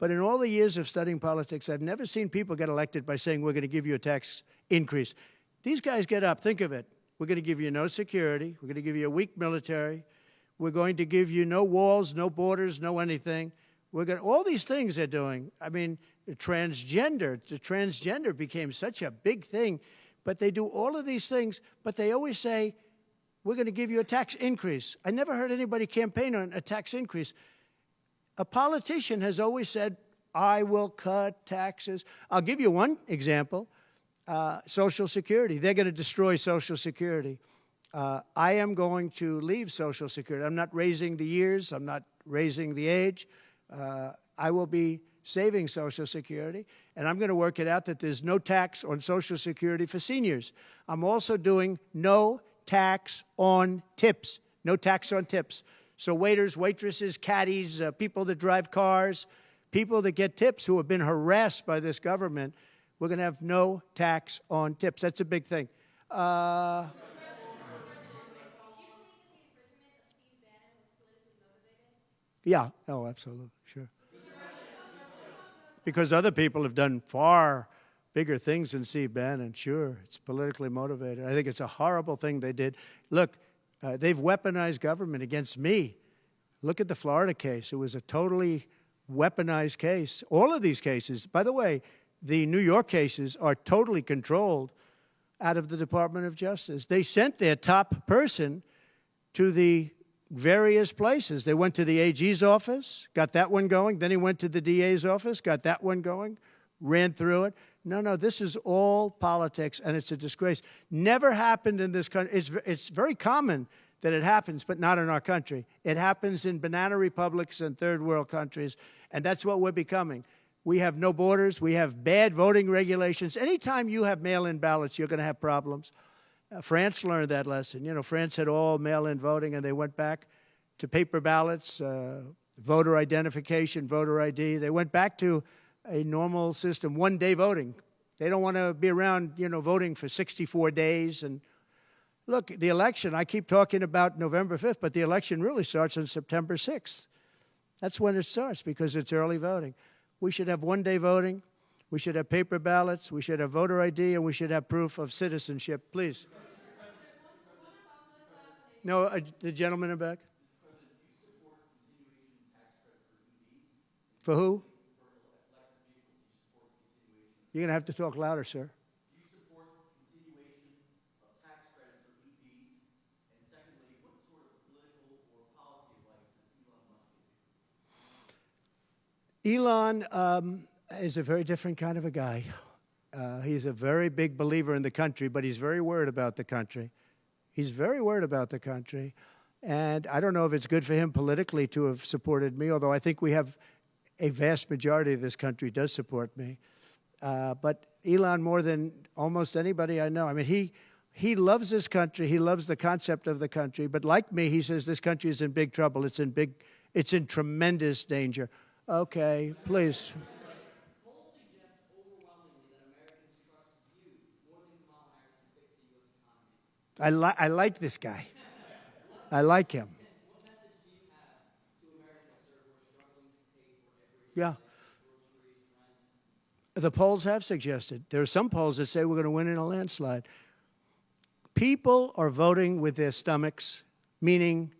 But in all the years of studying politics, I've never seen people get elected by saying, we're going to give you a tax increase. These guys get up, think of it. We're going to give you no security. We're going to give you a weak military. We're going to give you no walls, no borders, no anything. All these things they're doing. I mean, the transgender became such a big thing. But they do all of these things, but they always say, we're going to give you a tax increase. I never heard anybody campaign on a tax increase. A politician has always said, I will cut taxes. I'll give you one example, Social Security. They're going to destroy Social Security. I am going to leave Social Security. I'm not raising the years. I'm not raising the age. I will be saving Social Security, and I'm going to work it out that there's no tax on Social Security for seniors. I'm also doing no tax on tips. No tax on tips. So waiters, waitresses, caddies, people that drive cars, people that get tips who have been harassed by this government, we're going to have no tax on tips. That's a big thing. Yeah. Oh, absolutely. Sure. Because other people have done far bigger things than Steve Bannon. Sure, it's politically motivated. I think it's a horrible thing they did. Look, they've weaponized government against me. Look at the Florida case. It was a totally weaponized case. All of these cases, by the way, the New York cases are totally controlled out of the Department of Justice. They sent their top person to the various places. They went to the AG's office, got that one going. Then he went to the DA's office, got that one going, ran through it. No, this is all politics, and it's a disgrace. Never happened in this country. It's very common that it happens, but not in our country. It happens in banana republics and third world countries, and that's what we're becoming. We have no borders. We have bad voting regulations. Anytime you have mail-in ballots, you're going to have problems. France learned that lesson. France had all mail-in voting, and they went back to paper ballots, voter identification, voter ID. They went back to a normal system, one-day voting. They don't want to be around, voting for 64 days. And look, the election, I keep talking about November 5th, but the election really starts on September 6th. That's when it starts because it's early voting. We should have one-day voting. We should have paper ballots. We should have voter ID, and we should have proof of citizenship. Please. No, the gentleman in back. For who? You're going to have to talk louder, sir. Do you support continuation of tax credits for EVs? And secondly, what sort of political or policy advice does Elon Musk give you? Elon is a very different kind of a guy. He's a very big believer in the country, but he's very worried about the country. He's very worried about the country. And I don't know if it's good for him politically to have supported me, although I think we have a vast majority of this country does support me. But Elon, more than almost anybody I know, I mean, he loves this country. He loves the concept of the country. But like me, he says this country is in big trouble. It's in tremendous danger. Okay, please. Polls suggest overwhelmingly that Americans trust you more than Kamala Harris to fix the U.S. economy. I like this guy. I like him. What message do you have to Americans, sir, who are struggling to pay for everyday Yeah. groceries, rent? The polls have suggested. There are some polls that say we're going to win in a landslide. People are voting with their stomachs, meaning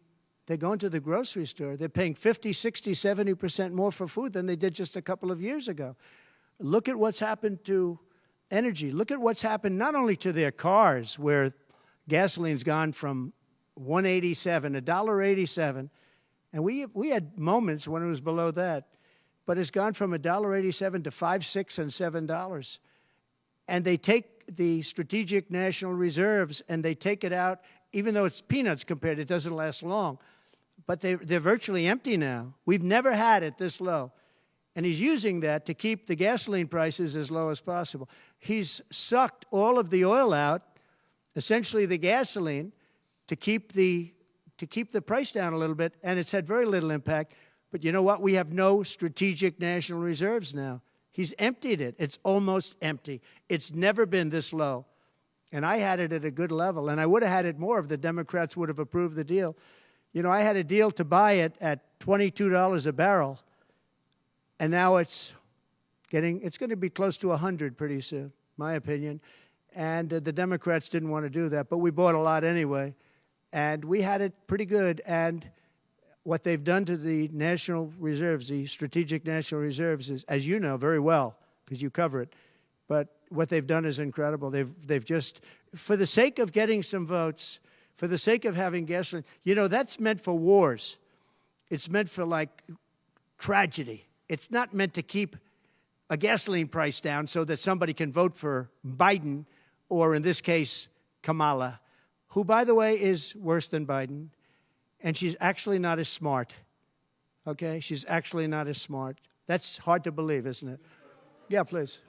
they go into the grocery store. They're paying 50, 60, 70% more for food than they did just a couple of years ago. Look at what's happened to energy. Look at what's happened not only to their cars, where gasoline's gone from $1.87, $1.87, and we had moments when it was below that, but it's gone from $1.87 to $5, $6, and $7. And they take the strategic national reserves and they take it out, even though it's peanuts compared, it doesn't last long. But they're virtually empty now. We've never had it this low. And he's using that to keep the gasoline prices as low as possible. He's sucked all of the oil out, essentially the gasoline, to keep the price down a little bit, and it's had very little impact. But you know what? We have no strategic national reserves now. He's emptied it. It's almost empty. It's never been this low. And I had it at a good level, and I would have had it more if the Democrats would have approved the deal. You know, I had a deal to buy it at $22 a barrel, and now it's going to be close to 100 pretty soon, my opinion. And the Democrats didn't want to do that, but we bought a lot anyway. And we had it pretty good. And what they've done to the national reserves, the strategic national reserves, is, as you know very well, because you cover it, but what they've done is incredible. They've just, for the sake of getting some votes, for the sake of having gasoline, you know, that's meant for wars. It's meant for, like, tragedy. It's not meant to keep a gasoline price down so that somebody can vote for Biden, or in this case, Kamala, who, by the way, is worse than Biden. And she's actually not as smart. Okay? She's actually not as smart. That's hard to believe, isn't it? Yeah, please.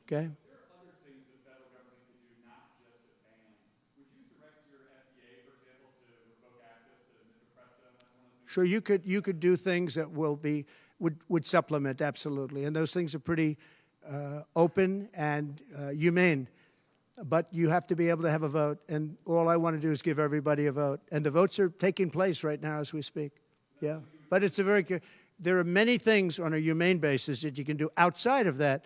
Okay. There are other things the federal government could do, not just a ban. Would you direct your FDA, for example, to revoke access to mifepristone? That's one of the things. Sure, you could do things that would supplement, absolutely. And those things are pretty open and humane. But you have to be able to have a vote. And all I want to do is give everybody a vote. And the votes are taking place right now as we speak. Yeah. But it's there are many things on a humane basis that you can do outside of that.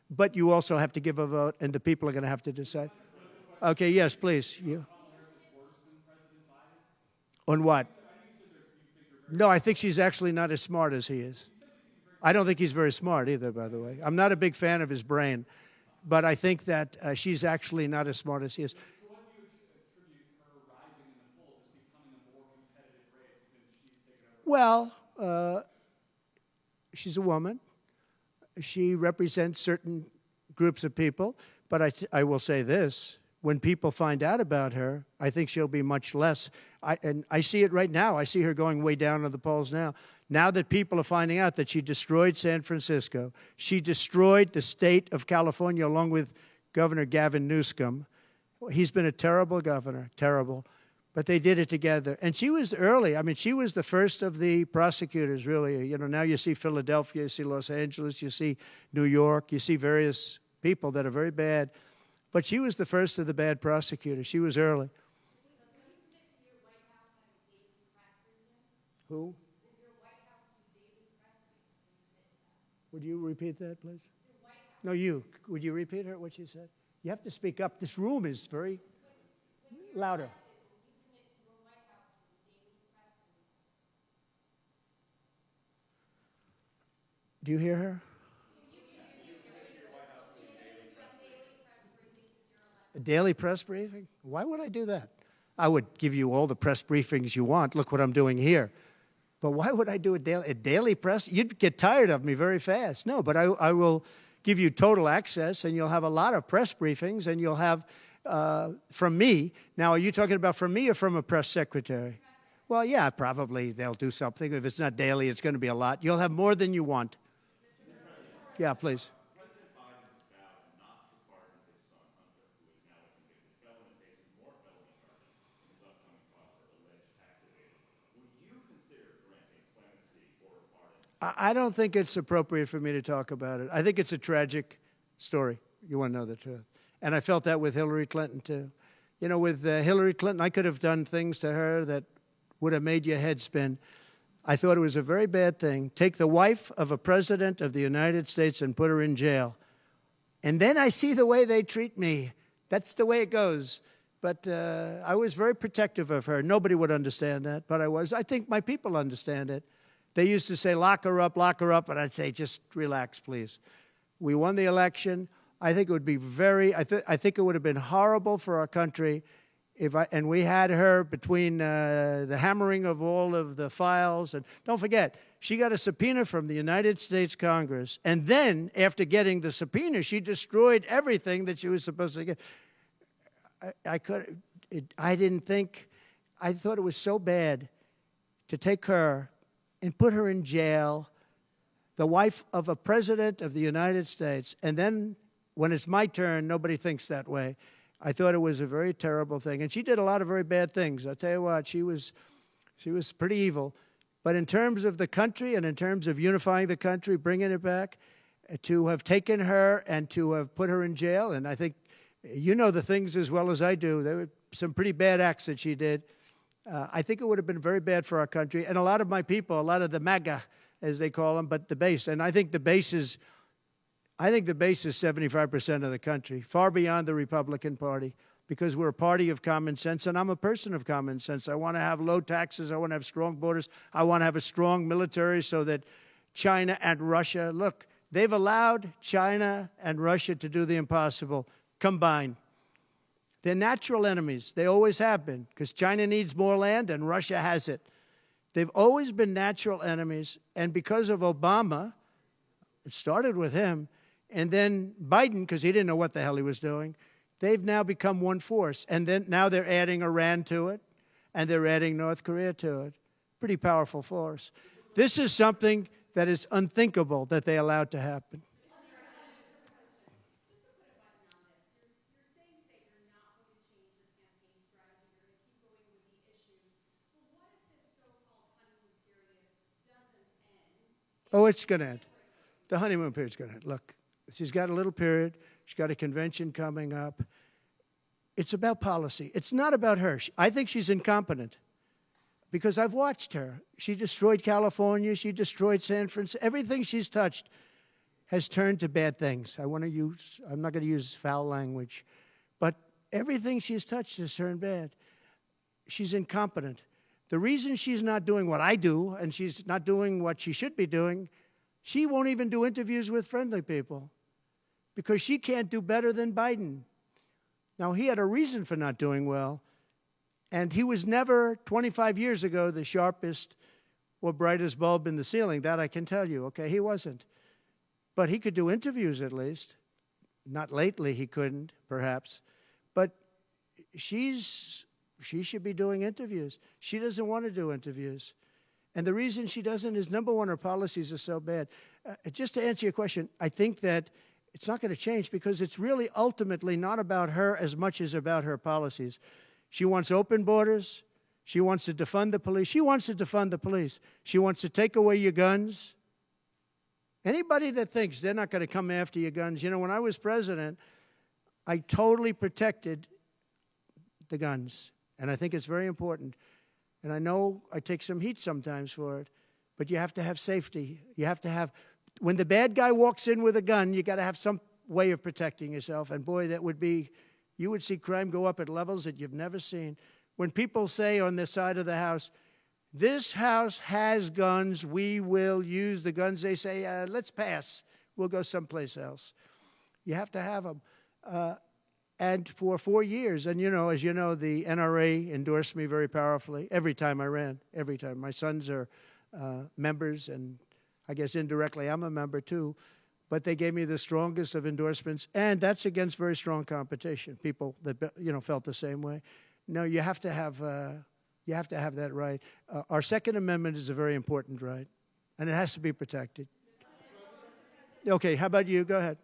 But you also have to give a vote, and the people are going to have to decide. Okay, yes, please. You. On what? No, I think she's actually not as smart as he is. I don't think he's very smart either, by the way. I'm not a big fan of his brain, but I think that she's actually not as smart as he is. So what do you attribute her rising in the polls as becoming a more competitive race since she's taken over? Well, she's a woman. She represents certain groups of people, but I will say this. When people find out about her, I think she'll be much less. And I see it right now. I see her going way down in the polls now. Now that people are finding out that she destroyed San Francisco, she destroyed the state of California along with Governor Gavin Newsom. He's been a terrible governor, terrible. But they did it together. And she was early. I mean, she was the first of the prosecutors, really. You know, now you see Philadelphia, you see Los Angeles, you see New York, you see various people that are very bad. But she was the first of the bad prosecutors. She was early. Who? Would you repeat that, please? No, you. Would you repeat her, what she said? You have to speak up. This room is very louder. Do you hear her? A daily press briefing? Why would I do that? I would give you all the press briefings you want. Look what I'm doing here. But why would I do a daily press? You'd get tired of me very fast. No, but I will give you total access, and you'll have a lot of press briefings, and you'll have from me. Now, are you talking about from me or from a press secretary? Well, yeah, probably they'll do something. If it's not daily, it's going to be a lot. You'll have more than you want. Yeah, please. President Biden has vowed not to pardon his son Hunter, who is now a convicted felon and faces more felony charges in his upcoming trial for alleged tax evasion. Would you consider granting clemency or a pardon? I don't think it's appropriate for me to talk about it. I think it's a tragic story. You want to know the truth. And I felt that with Hillary Clinton, too. You know, with Hillary Clinton, I could have done things to her that would have made your head spin. I thought it was a very bad thing. Take the wife of a president of the United States and put her in jail. And then I see the way they treat me. That's the way it goes. But I was very protective of her. Nobody would understand that, but I was. I think my people understand it. They used to say, lock her up, and I'd say, just relax, please. We won the election. I think it would be I think it would have been horrible for our country and we had her between the hammering of all of the files. And don't forget, she got a subpoena from the United States Congress. And then, after getting the subpoena, she destroyed everything that she was supposed to get. I thought it was so bad to take her and put her in jail, the wife of a president of the United States, and then when it's my turn, nobody thinks that way. I thought it was a very terrible thing. And she did a lot of very bad things. I'll tell you what, she was pretty evil. But in terms of the country and in terms of unifying the country, bringing it back, to have taken her and to have put her in jail, and I think you know the things as well as I do. There were some pretty bad acts that she did. I think it would have been very bad for our country. And a lot of my people, a lot of the MAGA, as they call them, but the base. And I think the base is 75% of the country, far beyond the Republican Party, because we're a party of common sense, and I'm a person of common sense. I want to have low taxes. I want to have strong borders. I want to have a strong military so that China and Russia, look, they've allowed China and Russia to do the impossible combined. They're natural enemies. They always have been, because China needs more land and Russia has it. They've always been natural enemies, and because of Obama, it started with him, and then Biden, because he didn't know what the hell he was doing, they've now become one force. And then now they're adding Iran to it, and they're adding North Korea to it. Pretty powerful force. This is something that is unthinkable that they allowed to happen. Oh, it's going to end. The honeymoon period's going to end. Look, she's got a little period. She's got a convention coming up. It's about policy. It's not about her. I think she's incompetent because I've watched her. She destroyed California. She destroyed San Francisco. Everything she's touched has turned to bad things. I'm not going to use foul language, but everything she's touched has turned bad. She's incompetent. The reason she's not doing what I do and she's not doing what she should be doing, she won't even do interviews with friendly people because she can't do better than Biden. Now, he had a reason for not doing well, and he was never, 25 years ago, the sharpest or brightest bulb in the ceiling. That I can tell you, okay? He wasn't. But he could do interviews at least. Not lately, he couldn't, perhaps. But she should be doing interviews. She doesn't want to do interviews. And the reason she doesn't is, number one, her policies are so bad. Just to answer your question, I think that it's not going to change because it's really ultimately not about her as much as about her policies. She wants open borders. She wants to defund the police. She wants to defund the police. She wants to take away your guns. Anybody that thinks they're not going to come after your guns, you know, when I was president, I totally protected the guns. And I think it's very important. And I know I take some heat sometimes for it, but you have to have safety. You have to have, when the bad guy walks in with a gun, you got to have some way of protecting yourself. And boy, that would be, you would see crime go up at levels that you've never seen. When people say on this side of the house, this house has guns, we will use the guns, they say, let's pass. We'll go someplace else. You have to have them. And for 4 years, and you know, as you know, the NRA endorsed me very powerfully every time I ran, every time. My sons are members, and I guess indirectly I'm a member too. But they gave me the strongest of endorsements, and that's against very strong competition. People that felt the same way. No, you have to have that right. Our Second Amendment is a very important right, and it has to be protected. Okay, how about you? Go ahead.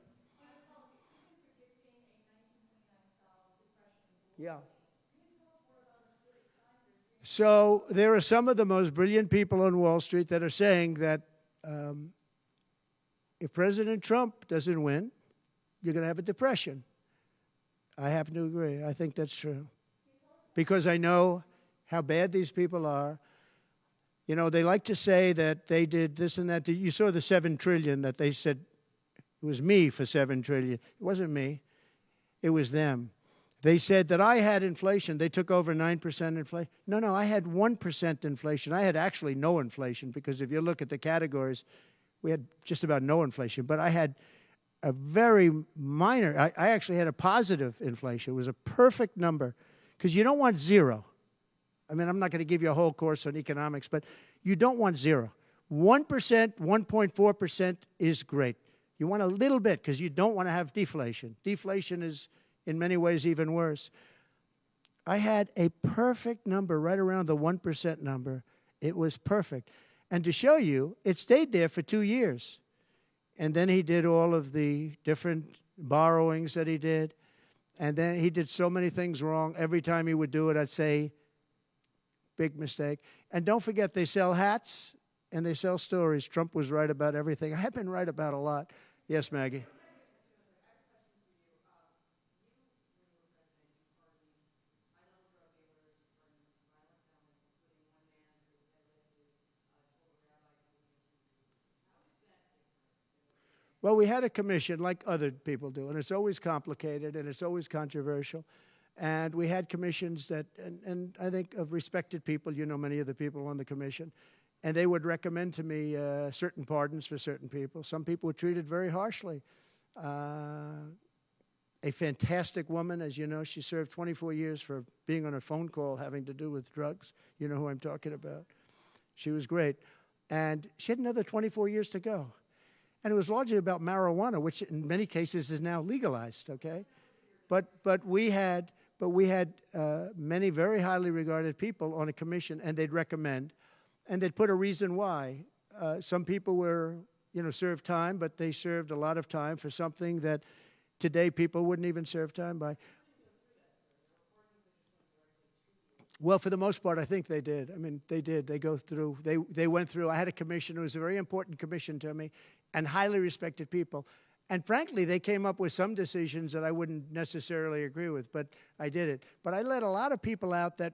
Yeah. So there are some of the most brilliant people on Wall Street that are saying that if President Trump doesn't win, you're going to have a depression. I happen to agree. I think that's true. Because I know how bad these people are. You know, they like to say that they did this and that. You saw the $7 trillion that they said it was me for $7 trillion. It wasn't me. It was them. They said that I had inflation. They took over 9% inflation. No, I had 1% inflation. I had actually no inflation because if you look at the categories, we had just about no inflation. But I had a very minor, I actually had a positive inflation. It was a perfect number because you don't want zero. I mean, I'm not going to give you a whole course on economics, but you don't want zero. 1%, 1.4% is great. You want a little bit because you don't want to have deflation. Deflation is, in many ways, even worse. I had a perfect number right around the 1% number. It was perfect. And to show you, it stayed there for 2 years. And then he did all of the different borrowings that he did. And then he did so many things wrong. Every time he would do it, I'd say, big mistake. And don't forget, they sell hats and they sell stories. Trump was right about everything. I have been right about a lot. Yes, Maggie. Well, we had a commission like other people do, and it's always complicated and it's always controversial. And we had commissions that, and I think of respected people, you know many of the people on the commission, and they would recommend to me certain pardons for certain people. Some people were treated very harshly. A fantastic woman, as you know, she served 24 years for being on a phone call having to do with drugs. You know who I'm talking about. She was great. And she had another 24 years to go. And it was largely about marijuana, which in many cases is now legalized, okay? But we had many very highly regarded people on a commission, and they'd recommend, and they'd put a reason why. Some people were, served time, but they served a lot of time for something that today people wouldn't even serve time by. Well, for the most part, I think they did. I mean, they did. They go through. They went through. I had a commission. It was a very important commission to me, and highly respected people. And frankly, they came up with some decisions that I wouldn't necessarily agree with, but I did it. But I let a lot of people out that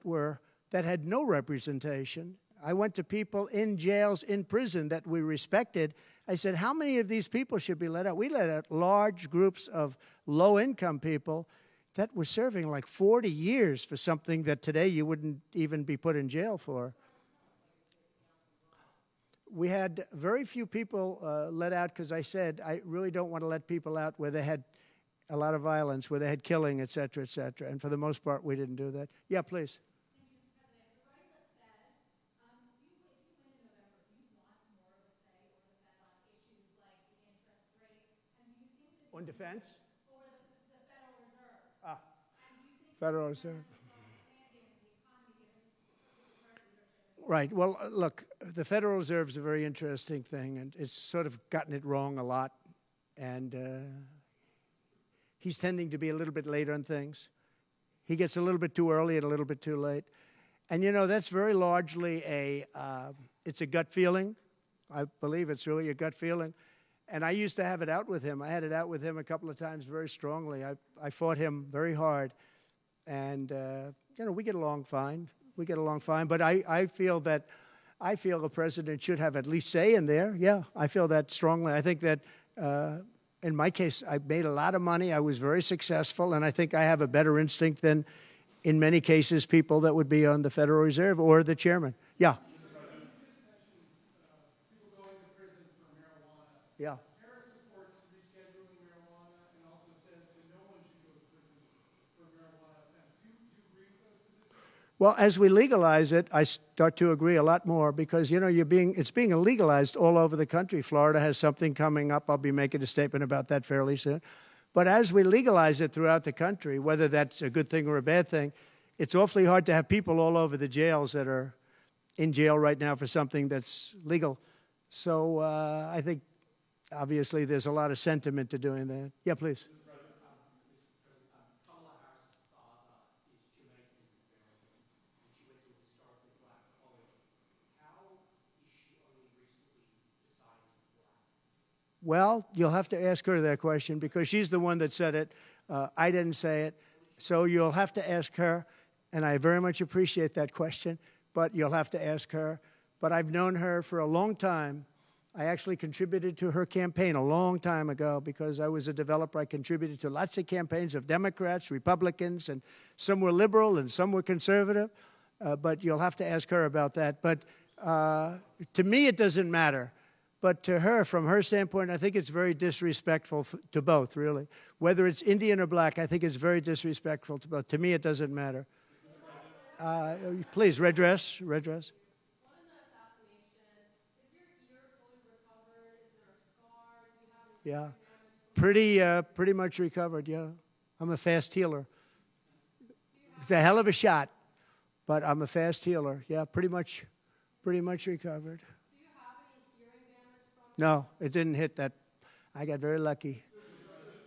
had no representation. I went to people in jails, in prison that we respected. I said, how many of these people should be let out? We let out large groups of low-income people that were serving like 40 years for something that today you wouldn't even be put in jail for. We had very few people let out because I said I really don't want to let people out where they had a lot of violence, where they had killing, et cetera, et cetera. And for the most part, we didn't do that. Yeah, please. On defense? Or the Federal Reserve. Ah, And do you think Federal Reserve. expanding in the economy given current leadership? Right. Well, look, the Federal Reserve is a very interesting thing, and it's sort of gotten it wrong a lot. And he's tending to be a little bit late on things. He gets a little bit too early and a little bit too late. And, that's very largely it's a gut feeling. I believe it's really a gut feeling. And I used to have it out with him. I had it out with him a couple of times very strongly. I fought him very hard. And, we get along fine. We get along fine. But I feel the president should have at least say in there. Yeah, I feel that strongly. I think that in my case, I made a lot of money. I was very successful. And I think I have a better instinct than, in many cases, people that would be on the Federal Reserve or the chairman. Yeah. Yeah. Harris supports rescheduling marijuana and also says that no one should go to prison for marijuana offense. Do you agree with those positions? Well, as we legalize it, I start to agree a lot more because, it's being illegalized all over the country. Florida has something coming up. I'll be making a statement about that fairly soon. But as we legalize it throughout the country, whether that's a good thing or a bad thing, it's awfully hard to have people all over the jails that are in jail right now for something that's legal. So I think obviously, there's a lot of sentiment to doing that. Yeah, please. Kamala Harris's father is Jamaican American, and she went to a historically black college. How is she only recently deciding to be black? Well, you'll have to ask her that question because she's the one that said it. I didn't say it. So you'll have to ask her, and I very much appreciate that question, but you'll have to ask her. But I've known her for a long time. I actually contributed to her campaign a long time ago because I was a developer. I contributed to lots of campaigns of Democrats, Republicans, and some were liberal and some were conservative. But you'll have to ask her about that. But to me, it doesn't matter. But to her, from her standpoint, I think it's very disrespectful to both, really. Whether it's Indian or black, I think it's very disrespectful to both. To me, it doesn't matter. Please, red dress, red dress. One in the assassination, is your ear fully recovered? Is there a scar? Do you have any Yeah, damage? pretty much recovered, yeah. I'm a fast healer. It's a hell of a shot, but I'm a fast healer. Yeah, pretty much recovered. Do you have any hearing damage from it? No, it didn't hit that. I got very lucky.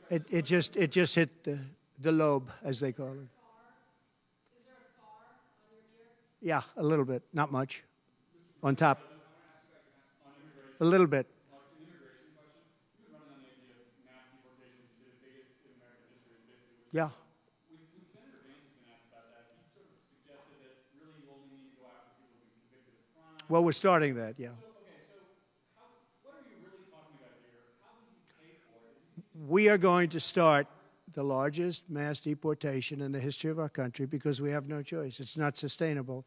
It just hit the lobe, as they call it. Is there a scar on your ear? Yeah, a little bit, not much. On top, a little bit. An immigration question. You've been running on the idea of mass deportation. You say the biggest in American history, basically. Yeah. When Senator Vance has been asked about that, he sort of suggested that really you only need to go after people who've been convicted of crime. Well, we're starting that. Yeah. What are you really talking about here? How will you pay for it? We are going to start the largest mass deportation in the history of our country because we have no choice. It's not sustainable.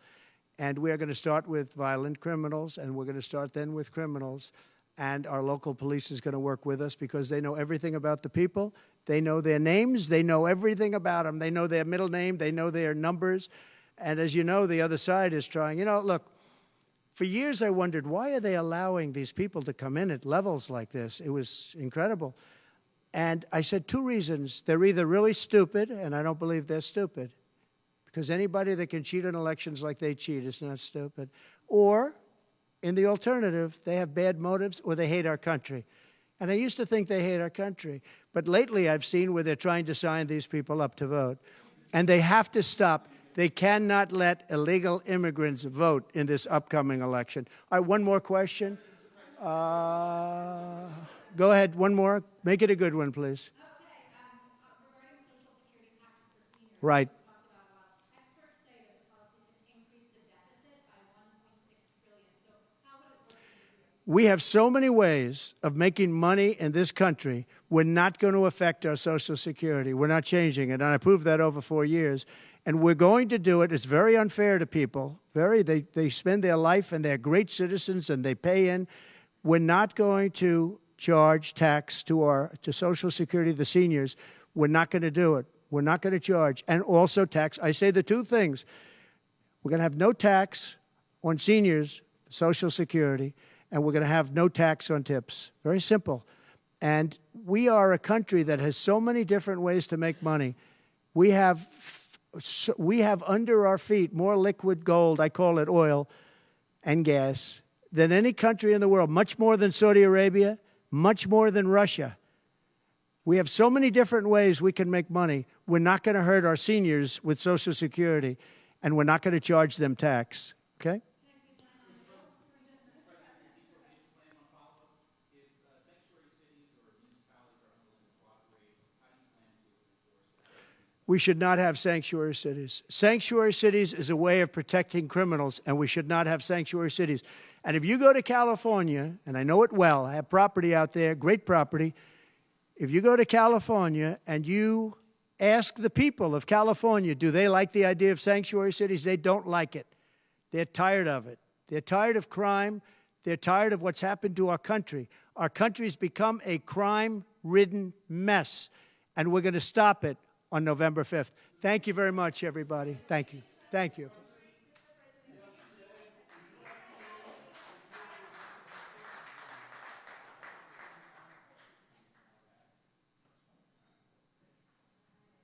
And we are going to start with violent criminals, and we're going to start then with criminals. And our local police is going to work with us because they know everything about the people. They know their names. They know everything about them. They know their middle name. They know their numbers. And as you know, the other side is trying. You know, look, for years I wondered, why are they allowing these people to come in at levels like this? It was incredible. And I said two reasons. They're either really stupid, and I don't believe they're stupid, because anybody that can cheat in elections like they cheat is not stupid. Or, in the alternative, they have bad motives or they hate our country. And I used to think they hate our country. But lately I've seen where they're trying to sign these people up to vote. And they have to stop. They cannot let illegal immigrants vote in this upcoming election. All right, one more question. Go ahead, one more. Make it a good one, please. Okay, regarding Social Security taxes for seniors. Right. We talked about a lot. Experts say that the policy can increase the deficit by $1.6 trillion. So how would it work in your view? We have so many ways of making money in this country. We're not going to affect our Social Security. We're not changing it. And I proved that over 4 years. And we're going to do it. It's very unfair to people. They spend their life and they're great citizens and they pay in. We're not going to charge tax to Social Security, the seniors. We're not going to do it. We're not going to charge. And also tax. I say the two things. We're going to have no tax on seniors, Social Security, and we're going to have no tax on tips. Very simple. And we are a country that has so many different ways to make money. We have under our feet more liquid gold, I call it oil, and gas, than any country in the world, much more than Saudi Arabia, much more than Russia. We have so many different ways we can make money. We're not going to hurt our seniors with Social Security, and we're not going to charge them tax. Okay? We should not have sanctuary cities. Sanctuary cities is a way of protecting criminals, and we should not have sanctuary cities. And if you go to California, and I know it well, I have property out there, great property. If you go to California and you ask the people of California, do they like the idea of sanctuary cities? They don't like it. They're tired of it. They're tired of crime. They're tired of what's happened to our country. Our country's become a crime-ridden mess, and we're going to stop it on November 5th. Thank you very much, everybody. Thank you. Thank you.